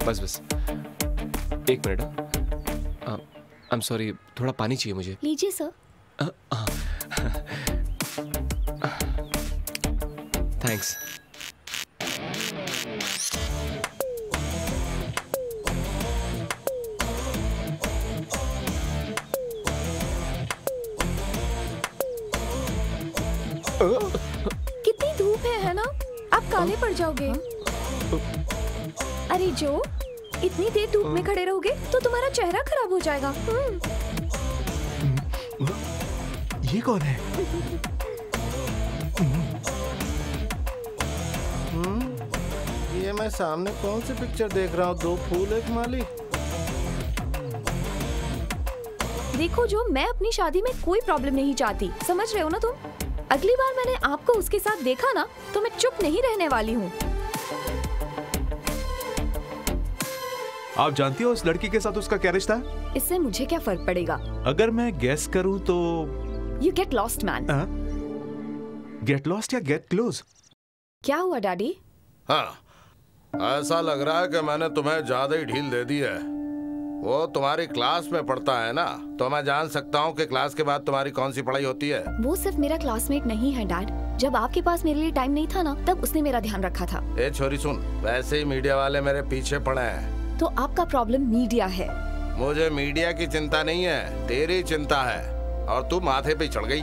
बस बस 1 मिनट। आई एम सॉरी, थोड़ा पानी चाहिए मुझे। लीजिए सर। थैंक्स। कितनी धूप है ना? आप काले पड़ जाओगे। अरे जो, इतनी देर धूप में खड़े रहोगे तो तुम्हारा चेहरा खराब हो जाएगा। ये कौन है? ये मैं सामने कौन सी पिक्चर देख रहा हूँ? 2 फूल 1 माली। देखो जो, मैं अपनी शादी में कोई प्रॉब्लम नहीं चाहती, समझ रहे हो ना तुम? अगली बार मैंने आपको उसके साथ देखा ना तो मैं चुप नहीं रहने वाली हूँ। आप जानती हो उस लड़की के साथ उसका क्या रिश्ता है? इससे मुझे क्या फर्क पड़ेगा? अगर मैं गेस करूं तो you get lost man. Get lost या गेट क्लोज? क्या हुआ डैडी? हाँ, ऐसा लग रहा है कि मैंने तुम्हें ज्यादा ही ढील दे दी है। वो तुम्हारी क्लास में पढ़ता है ना, तो मैं जान सकता हूँ कि क्लास के बाद तुम्हारी कौन सी पढ़ाई होती है? वो सिर्फ मेरा क्लासमेट नहीं है डैड। जब आपके पास मेरे लिए टाइम नहीं था ना, तब उसने मेरा ध्यान रखा था। ए छोरी सुन, वैसे ही मीडिया वाले मेरे पीछे पड़े हैं। तो आपका प्रॉब्लम मीडिया है? मुझे मीडिया की चिंता नहीं है, तेरी चिंता है। और तू माथे पे चढ़ गई।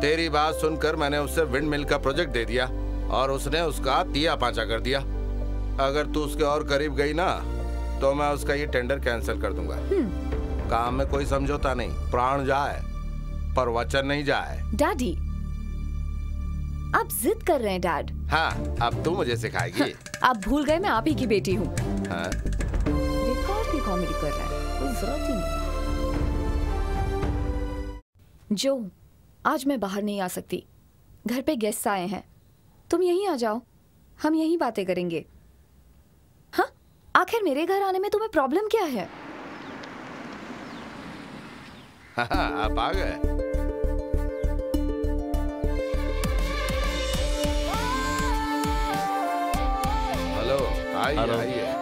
तेरी बात सुनकर मैंने उससे विंड मिल का प्रोजेक्ट दे दिया और उसने उसका दिया पांचा कर दिया। अगर तू उसके और करीब गई ना तो मैं उसका ये टेंडर कैंसिल कर दूंगा। काम में कोई समझौता नहीं, प्राण जाए पर वचन नहीं जाए। डैडी, आप जिद कर रहे हैं डैड। हाँ, अब तू मुझे सिखाएगी। आप भूल गए मैं आप ही की बेटी हूँ। हाँ? रिकॉर्ड की कॉमेडी कर रहा है, कोई जरूरत ही नहीं। जो, आज मैं बाहर नहीं आ सकती, घर पे गेस्ट आए हैं। तुम यहीं आ जाओ, हम यहीं बातें करेंगे। हाँ, आखिर मेरे घर आने में तुम्हें प्रॉब्लम क्या है? आप आ गए। हेलो, आइए आइए।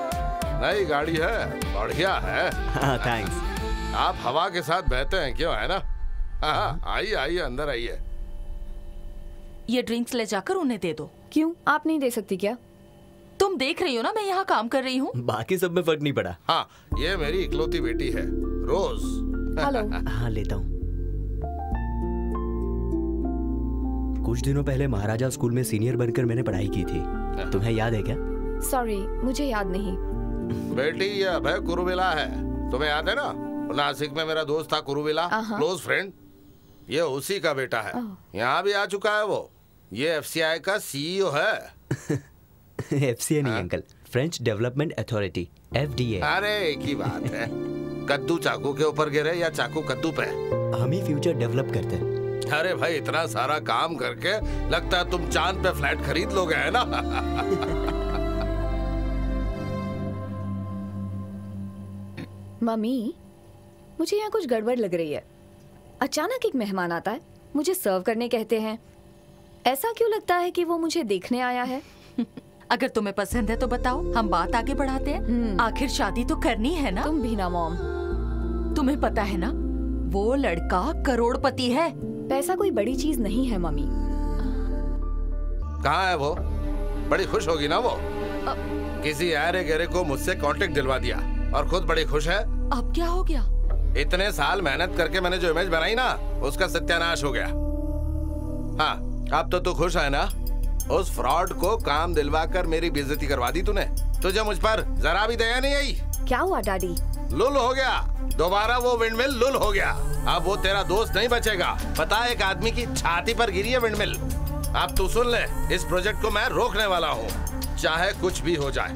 नई गाड़ी है, बढ़िया है। हाँ थैंक्स। आप हवा के साथ बहते हैं क्यों, है ना? हाँ आइए आइए, अंदर आइए। ये ड्रिंक्स ले जाकर उन्हें दे दो। क्यों, आप नहीं दे सकती क्या? तुम देख रही हो ना मैं यहाँ काम कर रही हूँ। बाकी सब में फर्क नहीं पड़ा। हाँ, ये मेरी इकलौती बेटी है, रोज। हेलो। हाँ लेता हूँ। कुछ दिनों पहले महाराजा स्कूल में सीनियर बनकर मैंने पढ़ाई की थी, तुम्हें याद है क्या? सॉरी, मुझे याद नहीं। बेटी, ये अभय कुरुविला है, तुम्हें याद है ना? नासिक में मेरा दोस्त था कुरुविला, क्लोज फ्रेंड। ये उसी का बेटा है, यहाँ भी आ चुका है वो। ये FCI का CEO है। FCI नहीं uncle, French development authority, FDA। अरे एक ही बात है, कद्दू चाकू के ऊपर गिरे या चाकू कद्दू पे। हम ही फ्यूचर डेवलप करते हैं। अरे भाई, इतना सारा काम करके लगता है तुम चांद पे फ्लैट खरीद लोगे, है ना? मम्मी, मुझे यहाँ कुछ गड़बड़ लग रही है। अचानक एक मेहमान आता है, मुझे सर्व करने कहते हैं। ऐसा क्यों लगता है कि वो मुझे देखने आया है? अगर तुम्हें पसंद है तो बताओ, हम बात आगे बढ़ाते हैं। आखिर शादी तो करनी है ना? तुम भी ना मॉम। तुम्हें पता है ना, वो लड़का करोड़पति है। पैसा कोई बड़ी चीज नहीं है मम्मी। कहाँ है वो? बड़ी खुश होगी ना वो। किसी अरे गहरे को मुझसे कांटेक्ट दिलवा दिया और खुद बड़ी खुश है। अब क्या हो गया? इतने साल मेहनत करके मैंने जो इमेज बनाई ना, उसका सत्यानाश हो गया। हाँ, अब तो तू खुश है ना? उस फ्रॉड को काम दिलवा कर मेरी बेइज्जती करवा दी तूने। तुझे मुझ पर जरा भी दया नहीं आई। क्या हुआ डैडी? लुल हो गया, दोबारा वो विंडमिल लुल हो गया। अब वो तेरा दोस्त नहीं बचेगा। पता है, एक आदमी की छाती पर गिरी है विंडमिल। अब तू सुन ले, इस प्रोजेक्ट को मैं रोकने वाला हूँ, चाहे कुछ भी हो जाए।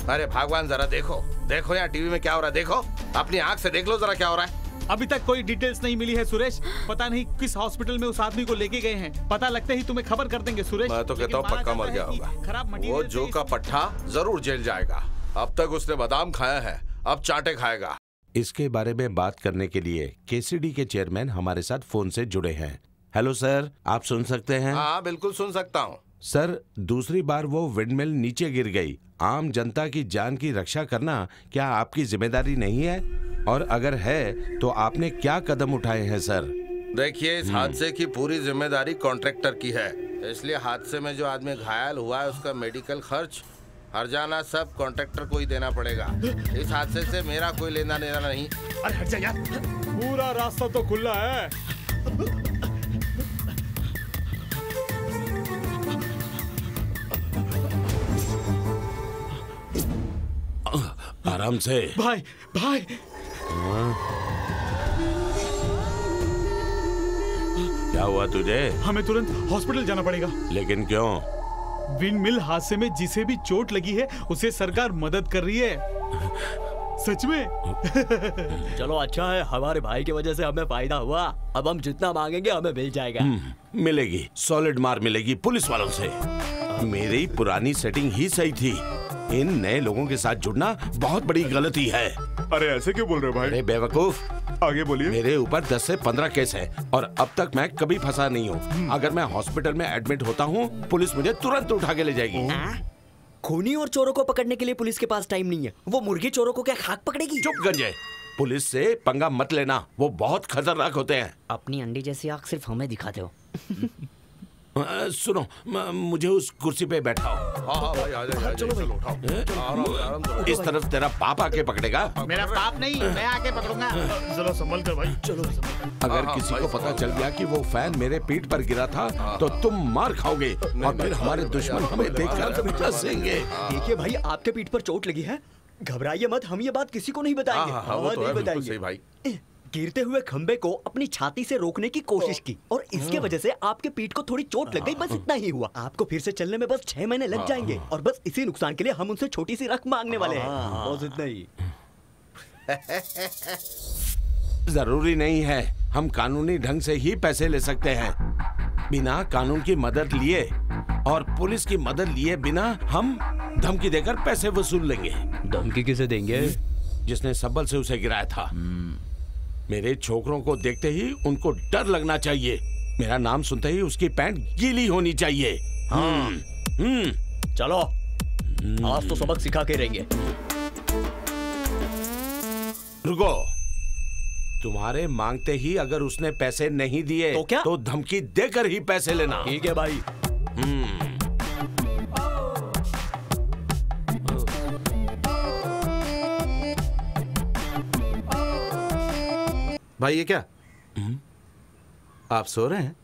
अरे भगवान, जरा देखो देखो यहाँ टीवी में क्या हो रहा है, देखो अपनी आंख से देख लो जरा क्या हो रहा है। अभी तक कोई डिटेल्स नहीं मिली है सुरेश। पता नहीं किस हॉस्पिटल में उस आदमी को लेके गए हैं। पता लगते ही तुम्हें खबर कर देंगे सुरेश। मैं तो कहता हूँ पक्का मर गया होगा वो। जो का पट्टा जरूर जेल जाएगा। अब तक उसने बादाम खाया है, अब चाटे खाएगा। इसके बारे में बात करने के लिए KCD के चेयरमैन हमारे साथ फोन से जुड़े हैं। हेलो सर, आप सुन सकते हैं? हाँ बिल्कुल सुन सकता हूँ। सर, दूसरी बार वो विंडमिल नीचे गिर गई। आम जनता की जान की रक्षा करना क्या आपकी जिम्मेदारी नहीं है? और अगर है तो आपने क्या कदम उठाए हैं सर? देखिए, इस हादसे की पूरी जिम्मेदारी कॉन्ट्रैक्टर की है, इसलिए हादसे में जो आदमी घायल हुआ है उसका मेडिकल खर्च, हर्जाना सब कॉन्ट्रैक्टर को ही देना पड़ेगा। इस हादसे से मेरा कोई लेना देना नहीं। अरे हट जा यार, पूरा रास्ता तो खुला है। आराम से भाई। भाई क्या हुआ तुझे? हमें तुरंत हॉस्पिटल जाना पड़ेगा। लेकिन क्यों? विंडमिल हादसे में जिसे भी चोट लगी है उसे सरकार मदद कर रही है। सच में? चलो अच्छा है, हमारे भाई की वजह से हमें फायदा हुआ। अब हम जितना मांगेंगे हमें मिल जाएगा। मिलेगी, सॉलिड मार मिलेगी पुलिस वालों से। मेरी पुरानी सेटिंग ही सही थी। इन नए लोगों के साथ जुड़ना बहुत बड़ी गलती है। अरे ऐसे क्यों बोल रहे हो भाई? अरे बेवकूफ, आगे बोलिए। मेरे ऊपर 10 से 15 केस हैं और अब तक मैं कभी फंसा नहीं हूँ। अगर मैं हॉस्पिटल में एडमिट होता हूँ, पुलिस मुझे तुरंत उठा के ले जाएगी। खूनी और चोरों को पकड़ने के लिए पुलिस के पास टाइम नहीं है। वो मुर्गी चोरों को क्या खाक पकड़ेगी? चुप गंजे, पुलिस से पंगा मत लेना, वो बहुत खतरनाक होते हैं। अपनी अंडी जैसी आंख सिर्फ हमें दिखाते हो। सुनो, मुझे उस कुर्सी पे बैठाओ। हाँ भाई, आ जाओ, चलो भाई, उठाओ। इस तरफ तेरा पाप आके पकड़ेगा। मेरा पाप नहीं, मैं आके पकड़ूंगा। चलो संभल कर भाई, चलो। अगर किसी को पता चल गया कि वो फैन मेरे पीठ पर गिरा था तो तुम मार खाओगे और फिर हमारे दुश्मन हमें देखकर हंसेंगे। देखिए भाई, आपके पीठ पर चोट लगी है, घबराइए मत। हम ये बात किसी को नहीं बताएंगे। नहीं बताएंगे। गिरते हुए खंबे को अपनी छाती से रोकने की कोशिश की और इसके वजह से आपके पीठ को थोड़ी चोट लग गई, बस इतना ही हुआ। आपको फिर से चलने में बस 6 महीने लग जाएंगे और बस इसी नुकसान के लिए हम उनसे छोटी सी रकम मांगने वाले हैं। बस इतना ही। जरूरी नहीं है, हम कानूनी ढंग से ही पैसे ले सकते हैं। बिना कानून की मदद लिए और पुलिस की मदद लिए बिना हम धमकी देकर पैसे वसूल लेंगे। धमकी किसे देंगे? जिसने सब्बल से उसे गिराया था। मेरे छोकरों को देखते ही उनको डर लगना चाहिए। मेरा नाम सुनते ही उसकी पैंट गीली होनी चाहिए। चलो आज तो सबक सिखा के रहेंगे। रुको, तुम्हारे मांगते ही अगर उसने पैसे नहीं दिए तो क्या? तो धमकी देकर ही पैसे लेना। ठीक है भाई। भाई ये क्या? आप सो रहे हैं?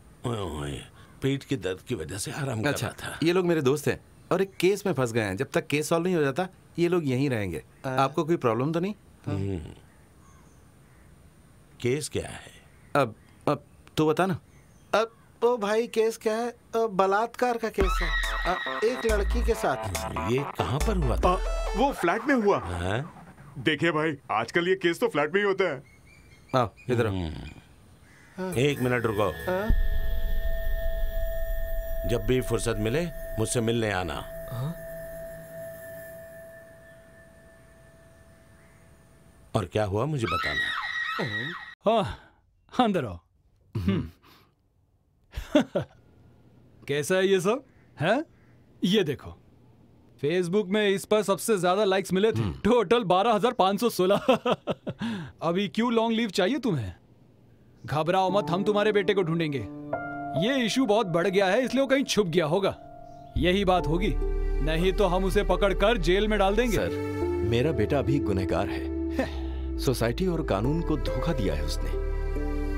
पेट के दर्द की वजह से आराम कर रहा था। ये लोग मेरे दोस्त हैं और एक केस में फंस गए हैं। जब तक केस सॉल्व नहीं हो जाता ये लोग यहीं रहेंगे। आपको कोई प्रॉब्लम तो नहीं? केस क्या है? अब तो बता ना। अब ओ भाई केस क्या है? बलात्कार का केस है एक लड़की के साथ। ये कहाँ पर हुआ था? वो फ्लैट में हुआ। देखिए भाई, आजकल ये केस तो फ्लैट में ही होता है। आओ इधर आओ। एक मिनट रुको। जब भी फुर्सत मिले मुझसे मिलने आना। और क्या हुआ मुझे बताना। हाँ अंदर आओ। कैसा है ये सब? है ये देखो, फेसबुक में इस पर सबसे ज्यादा लाइक्स मिले थे। टोटल 12,516। अभी क्यों लॉन्ग लीव चाहिए तुम्हें? घबराओ मत, हम तुम्हारे बेटे को ढूंढेंगे। ये इशू बहुत बढ़ गया है इसलिए वो कहीं छुप गया होगा। यही बात होगी, नहीं तो हम उसे पकड़कर जेल में डाल देंगे। सर, मेरा बेटा अभी गुनहगार है। सोसाइटी और कानून को धोखा दिया है उसने।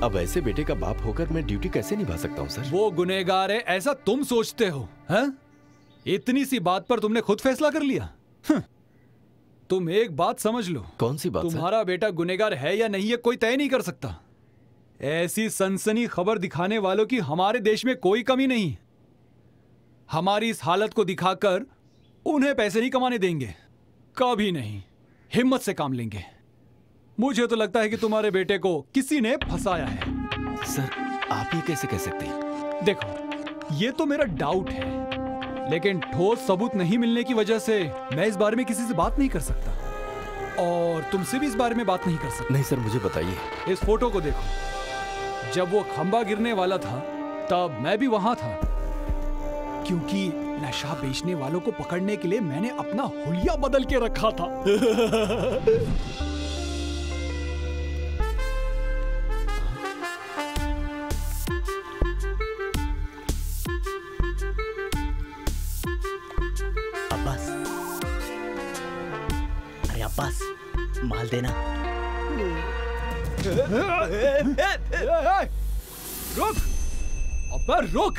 अब ऐसे बेटे का बाप होकर मैं ड्यूटी कैसे निभा सकता हूँ सर? वो गुनहगार है ऐसा तुम सोचते हो? हैं? इतनी सी बात पर तुमने खुद फैसला कर लिया? तुम एक बात समझ लो। कौन सी बात? तुम्हारा बेटा गुनहगार है या नहीं ये कोई तय नहीं कर सकता। ऐसी सनसनी खबर दिखाने वालों की हमारे देश में कोई कमी नहीं। हमारी इस हालत को दिखाकर उन्हें पैसे नहीं कमाने देंगे, कभी नहीं। हिम्मत से काम लेंगे। मुझे तो लगता है कि तुम्हारे बेटे को किसी ने फंसाया है। सर, आप ये कैसे कह सकते हैं? देखो, ये तो मेरा डाउट है, लेकिन ठोस सबूत नहीं मिलने की वजह से मैं इस बारे में किसी से बात नहीं कर सकता और तुमसे भी इस बारे में बात नहीं कर सकता। नहीं सर, मुझे बताइए। इस फोटो को देखो। जब वो खंबा गिरने वाला था तब मैं भी वहां था, क्योंकि नशा बेचने वालों को पकड़ने के लिए मैंने अपना हुलिया बदल के रखा था। अब्बास, अरे अब्बास, माल देना। रुक, अब्बा रुक।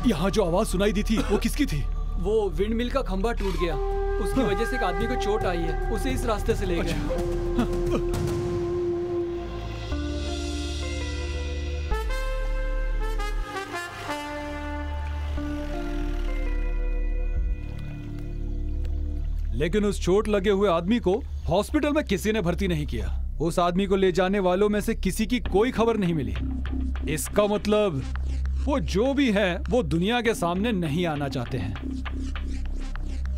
यहाँ जो आवाज सुनाई दी थी वो किसकी थी? वो विंड मिल का खंभा टूट गया, उसकी वजह से एक आदमी को चोट आई है, उसे इस रास्ते से ले गए। लेकिन उस चोट लगे हुए आदमी को हॉस्पिटल में किसी ने भर्ती नहीं किया। उस आदमी को ले जाने वालों में से किसी की कोई खबर नहीं मिली। इसका मतलब वो जो भी है वो दुनिया के सामने नहीं आना चाहते हैं।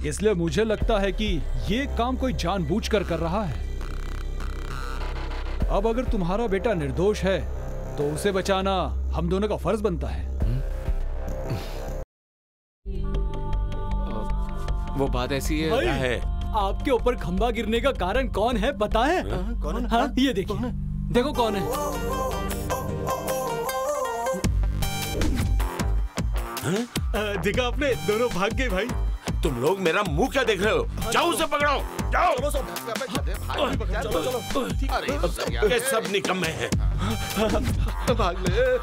इसलिए मुझे लगता है कि ये काम कोई जानबूझकर कर रहा है। अब अगर तुम्हारा बेटा निर्दोष है तो उसे बचाना हम दोनों का फर्ज बनता है। वो बात ऐसी है। क्या है? आपके ऊपर खंभा गिरने का कारण कौन है पता है? कौन है? हाँ, ये देखिए, देखो कौन है। देखा आपने, दोनों भाग गए भाई। तुम लोग मेरा मुंह क्या देख रहे हो? जाओ उसे पकड़ो, जाओ। चलो, ये सब निकम्मे हैं। भाग ले।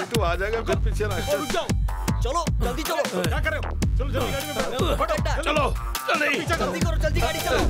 तू आ जाएगा फिर पीछे ना। चलो जल्दी चलो। क्या कर रहे हो? चलो जल्दी गाड़ी में बैठो। चलो जल्दी करो, जल्दी गाड़ी चलो।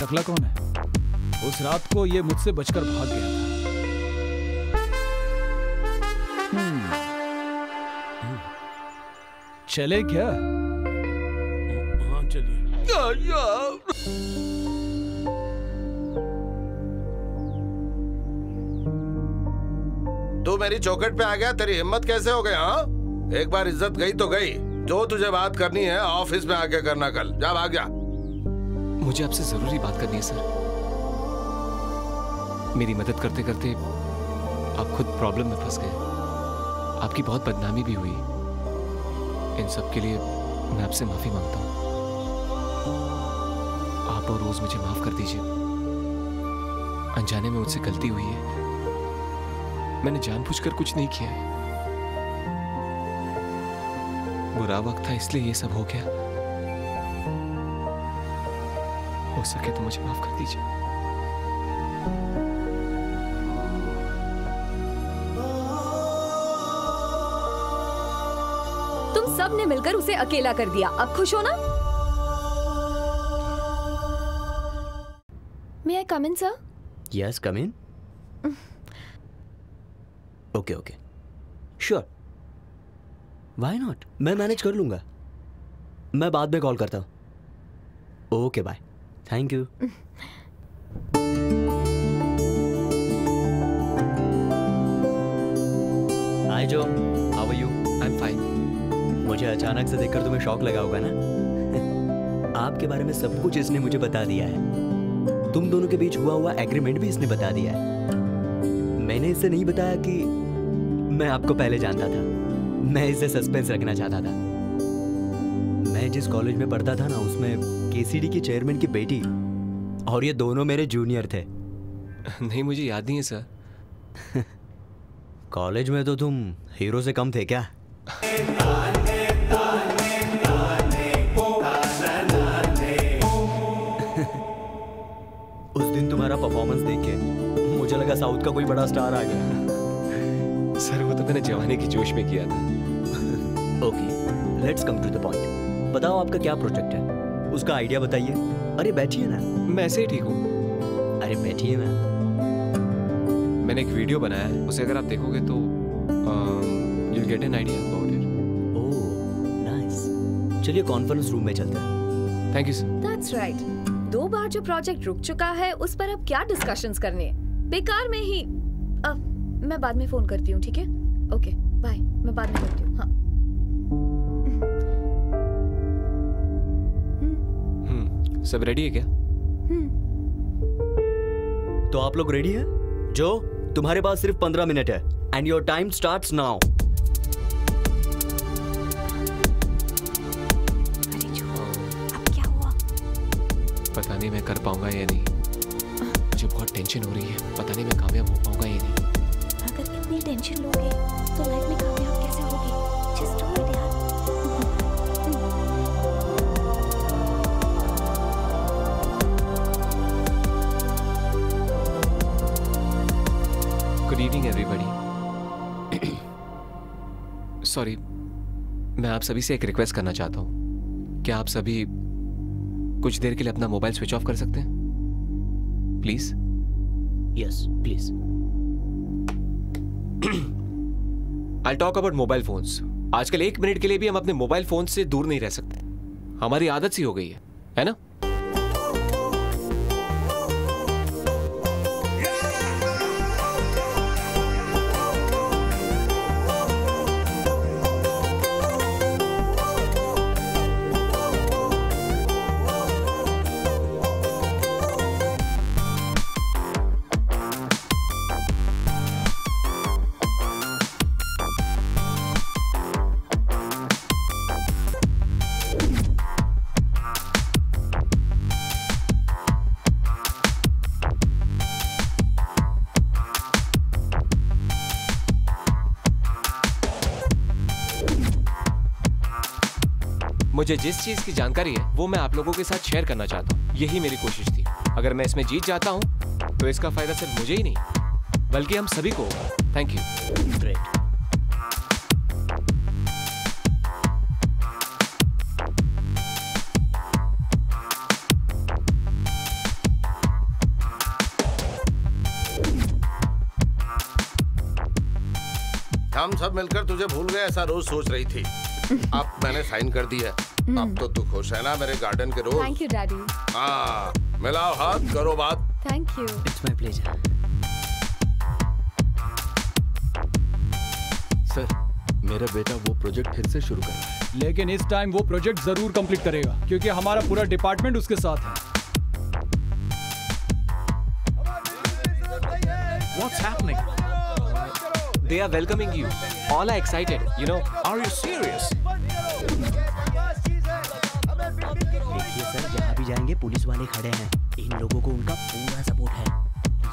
टकला कौन है? उस रात को ये मुझसे बचकर भाग गया था। चले क्या? हाँ चलिए। तू मेरी चौखट पे आ गया, तेरी हिम्मत कैसे हो गई? हाँ, एक बार इज्जत गई तो गई। जो तुझे बात करनी है ऑफिस में आके करना, कल जा, भाग जा। मुझे आपसे जरूरी बात करनी है सर। मेरी मदद करते करते आप खुद प्रॉब्लम में फंस गए। आपकी बहुत बदनामी भी हुई। इन सब के लिए मैं आपसे माफी मांगता हूँ। आप और रोज मुझे माफ कर दीजिए। अनजाने में मुझसे गलती हुई है। मैंने जानबूझकर कुछ नहीं किया है। बुरा वक्त था इसलिए ये सब हो गया। हो सके तो मुझे माफ कर दीजिए। तुम सब ने मिलकर उसे अकेला कर दिया। अब खुश हो ना? May I come in, sir? Yes, come in. Okay okay, sure, why not, मैं मैनेज कर लूंगा। मैं बाद में कॉल करता हूँ। Okay bye, thank you. Hi Joe, how are you? I am fine. मुझे अचानक से देखकर तुम्हें शॉक लगा होगा ना? आपके बारे में सब कुछ इसने मुझे बता दिया है। तुम दोनों के बीच हुआ एग्रीमेंट भी इसने बता दिया है। मैंने इसे नहीं बताया कि मैं आपको पहले जानता था। मैं इसे सस्पेंस रखना चाहता था। मैं जिस कॉलेज में पढ़ता था ना, उसमें केसीडी की चेयरमैन की बेटी और ये दोनों मेरे जूनियर थे। नहीं, मुझे याद नहीं है सर। कॉलेज में तो तुम हीरो से कम थे क्या? उस दिन तुम्हारा परफॉर्मेंस देख के मुझे लगा साउथ का कोई बड़ा स्टार आ गया। सर वो तो मैंने जवानी की जोश में किया था। Okay, let's come to the point. बताओ आपका क्या प्रोजेक्ट है? उसका आइडिया बताइए। अरे बैठिए ना। मैं ऐसे ही ठीक हूँ। अरे बैठिए ना। मैंने एक वीडियो बनाया है, उसे अगर आप देखोगे तो you'll get an idea about it. Oh nice. चलिए कॉन्फ्रेंस रूम में चलते हैं। Thank you sir. That's right. 2 बार जो प्रोजेक्ट रुक चुका है उस पर अब क्या डिस्कशंस करने? बेकार में ही। अब मैं बाद में फोन करती हूँ, ठीक है? ओके बाय, मैं बाद में करती हूँ। हाँ। सब रेडी है क्या? तो आप लोग रेडी हैं? जो तुम्हारे पास सिर्फ 15 मिनट है and your time starts now. पता नहीं मैं कर पाऊंगा या नहीं। मुझे बहुत टेंशन हो रही है। पता नहीं मैं कामयाब हो पाऊंगा या नहीं। अगर इतनी टेंशन लोगे तो लाइफ में कामयाब कैसे होगे? जस्ट डू इट यार। Good evening everybody. सॉरी, मैं आप सभी से एक रिक्वेस्ट करना चाहता हूँ। क्या आप सभी कुछ देर के लिए अपना मोबाइल स्विच ऑफ कर सकते हैं? Please. Yes please. I talk about mobile phones. आजकल 1 मिनट के लिए भी हम अपने मोबाइल फोन से दूर नहीं रह सकते। हमारी आदत सी हो गई है ना? मुझे जिस चीज की जानकारी है वो मैं आप लोगों के साथ शेयर करना चाहता हूँ। यही मेरी कोशिश थी। अगर मैं इसमें जीत जाता हूँ तो इसका फायदा सिर्फ मुझे ही नहीं बल्कि हम सभी को होगा। Thank you. ग्रेट। हम सब मिलकर तुझे भूल गए ऐसा रोज सोच रही थी। अब मैंने साइन कर दी है। अब तो तू खुश है ना मेरे गार्डन के रोज? Thank you daddy. हाँ, मिलाओ हाथ, करो बात। Thank you. It's my pleasure. Sir, मेरा बेटा वो प्रोजेक्ट फिर से शुरू कर रहा है। लेकिन इस टाइम वो प्रोजेक्ट जरूर कंप्लीट करेगा क्योंकि हमारा पूरा डिपार्टमेंट उसके साथ है। What's happening? They are welcoming you. All are excited. You know. Are you serious? देखिए सर, जहाँ भी जाएंगे पुलिस वाले खड़े हैं। इन लोगों को उनका पूरा सपोर्ट है।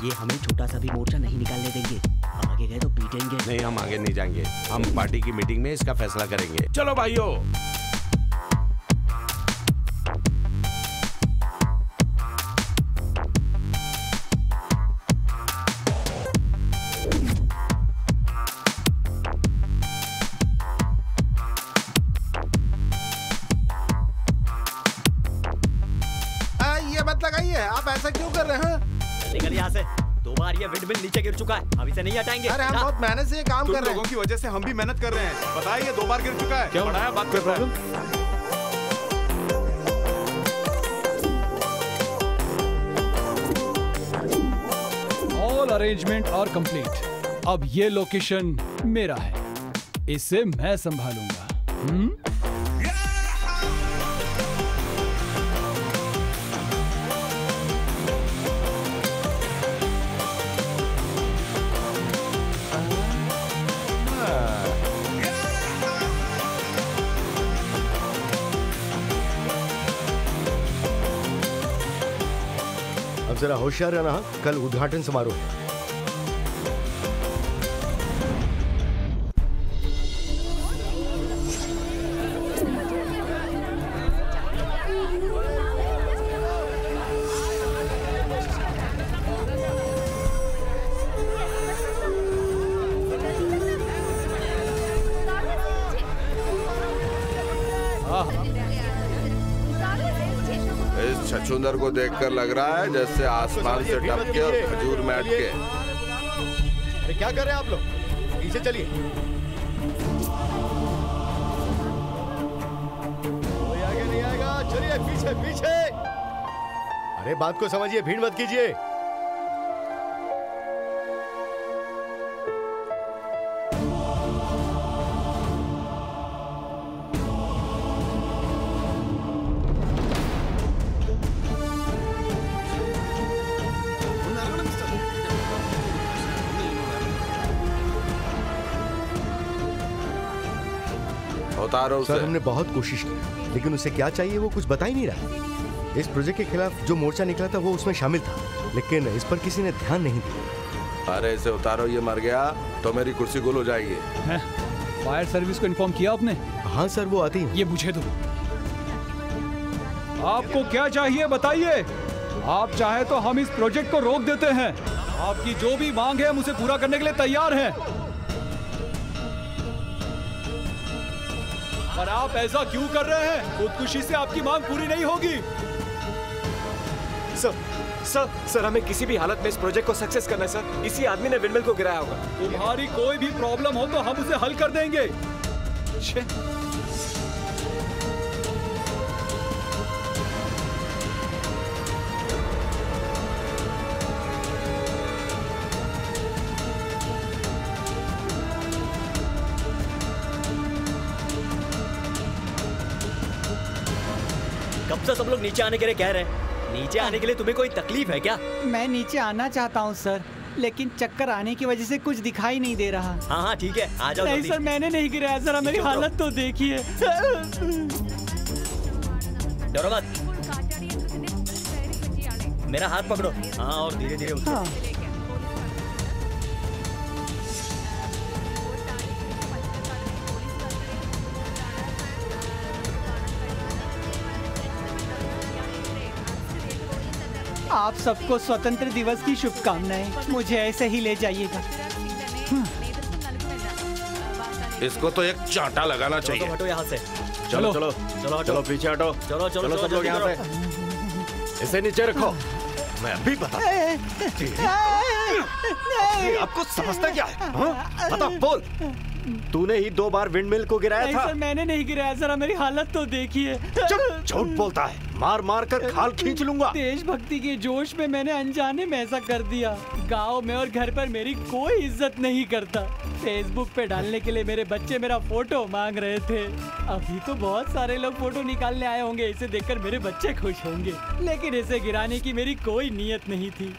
ये हमें छोटा सा भी मोर्चा नहीं निकालने देंगे। हम आगे गए तो पीटेंगे। नहीं, हम आगे नहीं जाएंगे। हम पार्टी की मीटिंग में इसका फैसला करेंगे। चलो भाइयों। ये मत लगाइए, आप ऐसा क्यों कर रहे हैं? निकल यहाँ से। 2 बार ये विंडमिल नीचे गिर चुका है, अब इसे नहीं हटाएंगे। अरे हम बहुत मेहनत से ये काम कर रहे हैं। लोगों की वजह से हम भी मेहनत कर रहे हैं। बताइए, ये 2 बार गिर चुका है। क्या बढ़ाया बात कर रहा है? All arrangement are complete. अब ये लोकेशन मेरा है, इसे मैं संभालूंगा। अब जरा होशियार रहना, कल उद्घाटन समारोह है। इस छछूंदर को देखकर लग रहा है जैसे आसमान से टपके और खजूर में अटके। अरे क्या कर रहे हैं आप लोग? पीछे चलिए। कोई आगे नहीं आएगा, चलिए पीछे पीछे। अरे बात को समझिए, भीड़ मत कीजिए। उतारो सर, उसे। हमने बहुत कोशिश की, लेकिन उसे क्या चाहिए वो कुछ बता ही नहीं रहा। इस प्रोजेक्ट के खिलाफ जो मोर्चा निकला था वो उसमें शामिल था, लेकिन इस पर किसी ने ध्यान नहीं दिया। अरे इसे उतारो, ये मर गया तो मेरी कुर्सी गुल हो जाएगी। फायर सर्विस को इन्फॉर्म किया आपने? हाँ सर, वो आती है। ये मुझे दो। आपको क्या चाहिए बताइए। आप चाहे तो हम इस प्रोजेक्ट को रोक देते हैं। आपकी जो भी मांग है हम उसे पूरा करने के लिए तैयार हैं। पर आप ऐसा क्यों कर रहे हैं? खुदकुशी से आपकी मांग पूरी नहीं होगी। सर, हमें किसी भी हालत में इस प्रोजेक्ट को सक्सेस करना है सर। इसी आदमी ने विंडमिल को गिराया होगा। तुम्हारी कोई भी प्रॉब्लम हो तो हम उसे हल कर देंगे। कब से सब लोग नीचे आने के लिए कह रहे हैं। नीचे आने के लिए तुम्हें कोई तकलीफ है क्या? मैं नीचे आना चाहता हूँ सर, लेकिन चक्कर आने की वजह से कुछ दिखाई नहीं दे रहा। हाँ हाँ ठीक है, आ जाओ। नहीं सर, मैंने नहीं गिराया। जरा मेरी हालत तो देखिए। डरो मत, मेरा हाथ पकड़ो। हाँ, और धीरे धीरे उठो। आप सबको स्वतंत्र दिवस की शुभकामनाएं। मुझे ऐसे ही ले जाइएगा। इसको तो एक चांटा लगाना चाहिए। हटो यहाँ से। चलो चलो चलो चलो, पीछे हटो। चलो चलो चलो सब लोग यहाँ से। इसे नीचे रखो। मैं अभी बता। आपको समझता क्या है? बता, बोल। तूने ही 2 बार विंडमिल को गिराया था। सर मैंने नहीं गिराया सर, मेरी हालत तो देखिए। चुप, झूठ बोलता है, मार मार कर खाल खींच लूंगा। देशभक्ति के जोश में मैंने अनजाने में ऐसा कर दिया। गांव में और घर पर मेरी कोई इज्जत नहीं करता। फेसबुक पे डालने के लिए मेरे बच्चे मेरा फोटो मांग रहे थे। अभी तो बहुत सारे लोग फोटो निकालने आए होंगे, इसे देखकर मेरे बच्चे खुश होंगे, लेकिन इसे गिराने की मेरी कोई नीयत नहीं थी।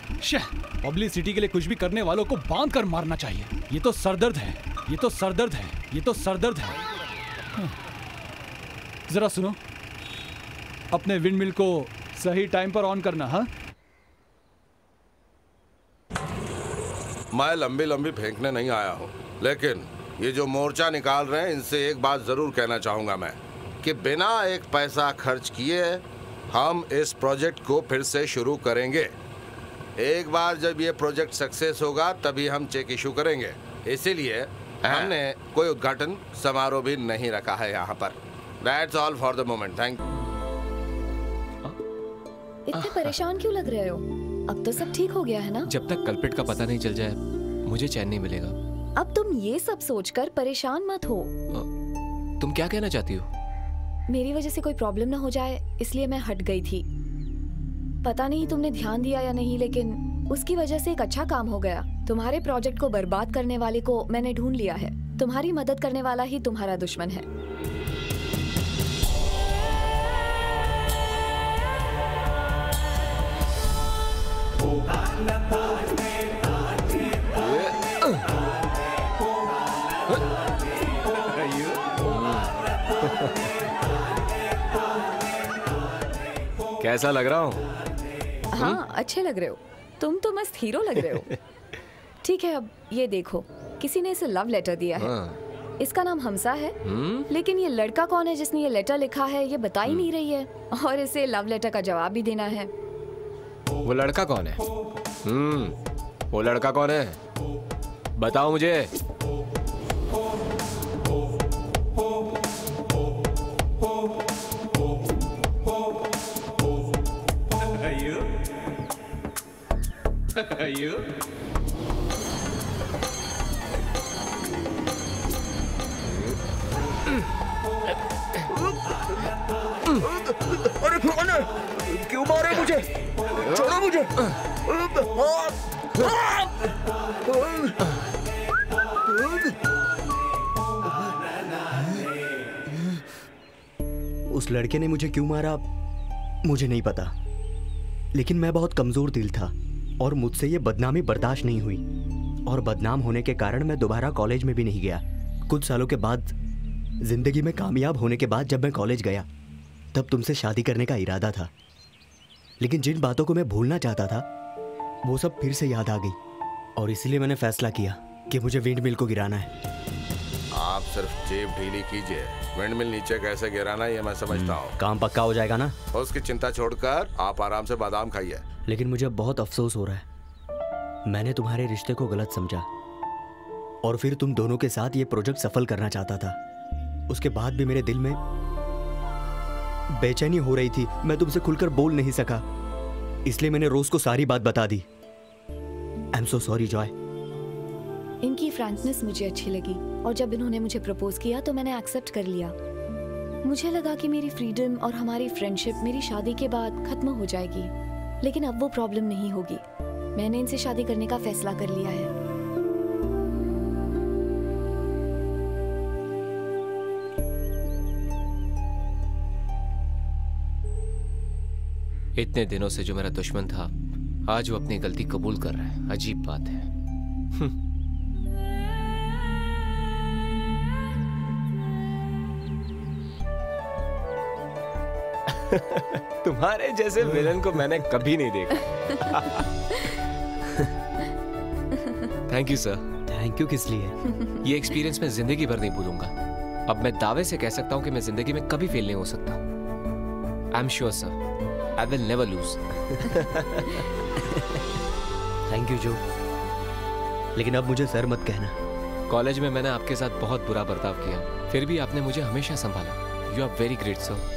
पब्लिसिटी के लिए कुछ भी करने वालों को बांध कर मारना चाहिए। ये तो सरदर्द है, ये तो सरदर्द है, ये तो सरदर्द है। जरा सुनो, अपने विंडमिल को सही टाइम पर ऑन करना। हाँ, मैं लंबी लंबी फेंकने नहीं आया हूँ, लेकिन ये जो मोर्चा निकाल रहे हैं इनसे एक बात जरूर कहना चाहूंगा मैं, कि बिना एक पैसा खर्च किए हम इस प्रोजेक्ट को फिर से शुरू करेंगे। एक बार जब ये प्रोजेक्ट सक्सेस होगा तभी हम चेक इशू करेंगे। इसीलिए हमने कोई उद्घाटन समारोह भी नहीं रखा है यहाँ पर। That's all for the moment. Thank you. इतने परेशान क्यों लग रहे हो? अब तो सब ठीक हो गया है ना? जब तक कल्प्रिट का पता नहीं चल जाए मुझे चैन नहीं मिलेगा। अब तुम ये सब सोचकर परेशान मत हो। तुम क्या कहना चाहती हो? मेरी वजह से कोई प्रॉब्लम ना हो जाए इसलिए मैं हट गई थी। पता नहीं तुमने ध्यान दिया या नहीं, लेकिन उसकी वजह से एक अच्छा काम हो गया। तुम्हारे प्रोजेक्ट को बर्बाद करने वाले को मैंने ढूंढ लिया है। तुम्हारी मदद करने वाला ही तुम्हारा दुश्मन है। कैसा लग रहा हूँ? हाँ, अच्छे लग रहे हो। तुम तो मस्त हीरो लग रहे हो। ठीक है, अब ये देखो, किसी ने इसे लव लेटर दिया है। इसका नाम हमसा है, लेकिन ये लड़का कौन है जिसने ये लेटर लिखा है ये बता ही नहीं रही है, और इसे लव लेटर का जवाब भी देना है। वो लड़का कौन है? वो लड़का कौन है? बताओ मुझे। अरे कौन है? क्यों मारे मुझे? छोड़ो मुझे। उस लड़के ने मुझे क्यों मारा मुझे नहीं पता, लेकिन मैं बहुत कमजोर दिल था और मुझसे ये बदनामी बर्दाश्त नहीं हुई, और बदनाम होने के कारण मैं दोबारा कॉलेज में भी नहीं गया। कुछ सालों के बाद, जिंदगी में कामयाब होने के बाद जब मैं कॉलेज गया तब तुमसे शादी करने का इरादा था, लेकिन जिन बातों को मैं भूलना चाहता था वो सब फिर से याद आ गई, और इसलिए मैंने फैसला किया कि मुझे विंडमिल को गिराना है। आप सिर्फ जेब ढीली कीजिए, विंडमिल नीचे कैसे गिराना ये मैं समझता हूँ। काम पक्का हो जाएगा ना? उसकी चिंता छोड़कर आप आराम से बादाम खाइए। लेकिन मुझे बहुत अफसोस हो रहा है, मैंने तुम्हारे रिश्ते को गलत समझा और फिर तुम दोनों के साथ ये प्रोजेक्ट सफल करना चाहता था। उसके बाद भी मेरे दिल में बेचैनी हो रही थी, मैं तुमसे खुलकर बोल नहीं सका, इसलिए मैंने रोज को सारी बात बता दी। I am so sorry Joy. इनकी फ्रैंकनेस मुझे अच्छी लगी, और जब इन्होंने मुझे प्रपोज किया तो मैंने एक्सेप्ट कर लिया। मुझे लगा कि मेरी फ्रीडम और हमारी फ्रेंडशिप मेरी शादी के बाद खत्म हो जाएगी, लेकिन अब वो प्रॉब्लम नहीं होगी। मैंने इनसे शादी करने का फैसला कर लिया है। इतने दिनों से जो मेरा दुश्मन था आज वो अपनी गलती कबूल कर रहा है। अजीब बात है। तुम्हारे जैसे विलन को मैंने कभी नहीं देखा। Thank you sir. Thank you किस लिए? ये एक्सपीरियंस मैं जिंदगी भर नहीं भूलूंगा। अब मैं दावे से कह सकता हूँ कि मैं जिंदगी में कभी फेल नहीं हो सकता। I am sure sir, I will never lose. Thank you जो, लेकिन अब मुझे सर मत कहना। कॉलेज में मैंने आपके साथ बहुत बुरा बर्ताव किया, फिर भी आपने मुझे हमेशा संभाला। You are very great sir.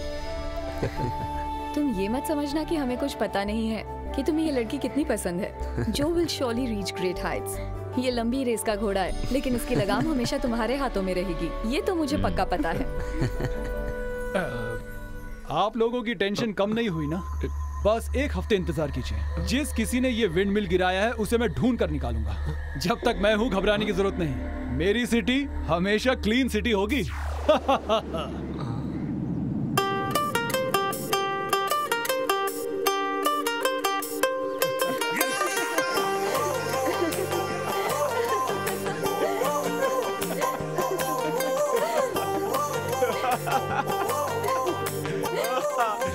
तुम ये मत समझना कि हमें कुछ पता नहीं है कि तुम्हें ये लड़की कितनी पसंद है। जो will surely reach great Heights. ये लंबी रेस का घोड़ा है, लेकिन इसकी लगाम हमेशा तुम्हारे हाथों में रहेगी, ये तो मुझे पक्का पता है। आप लोगों की टेंशन कम नहीं हुई ना? बस एक हफ्ते इंतजार कीजिए। जिस किसी ने ये विंड मिल गिराया है उसे मैं ढूंढ कर निकालूंगा। जब तक मैं हूँ घबराने की जरूरत नहीं। मेरी सिटी हमेशा क्लीन सिटी होगी।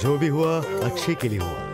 जो भी हुआ अच्छे के लिए हुआ।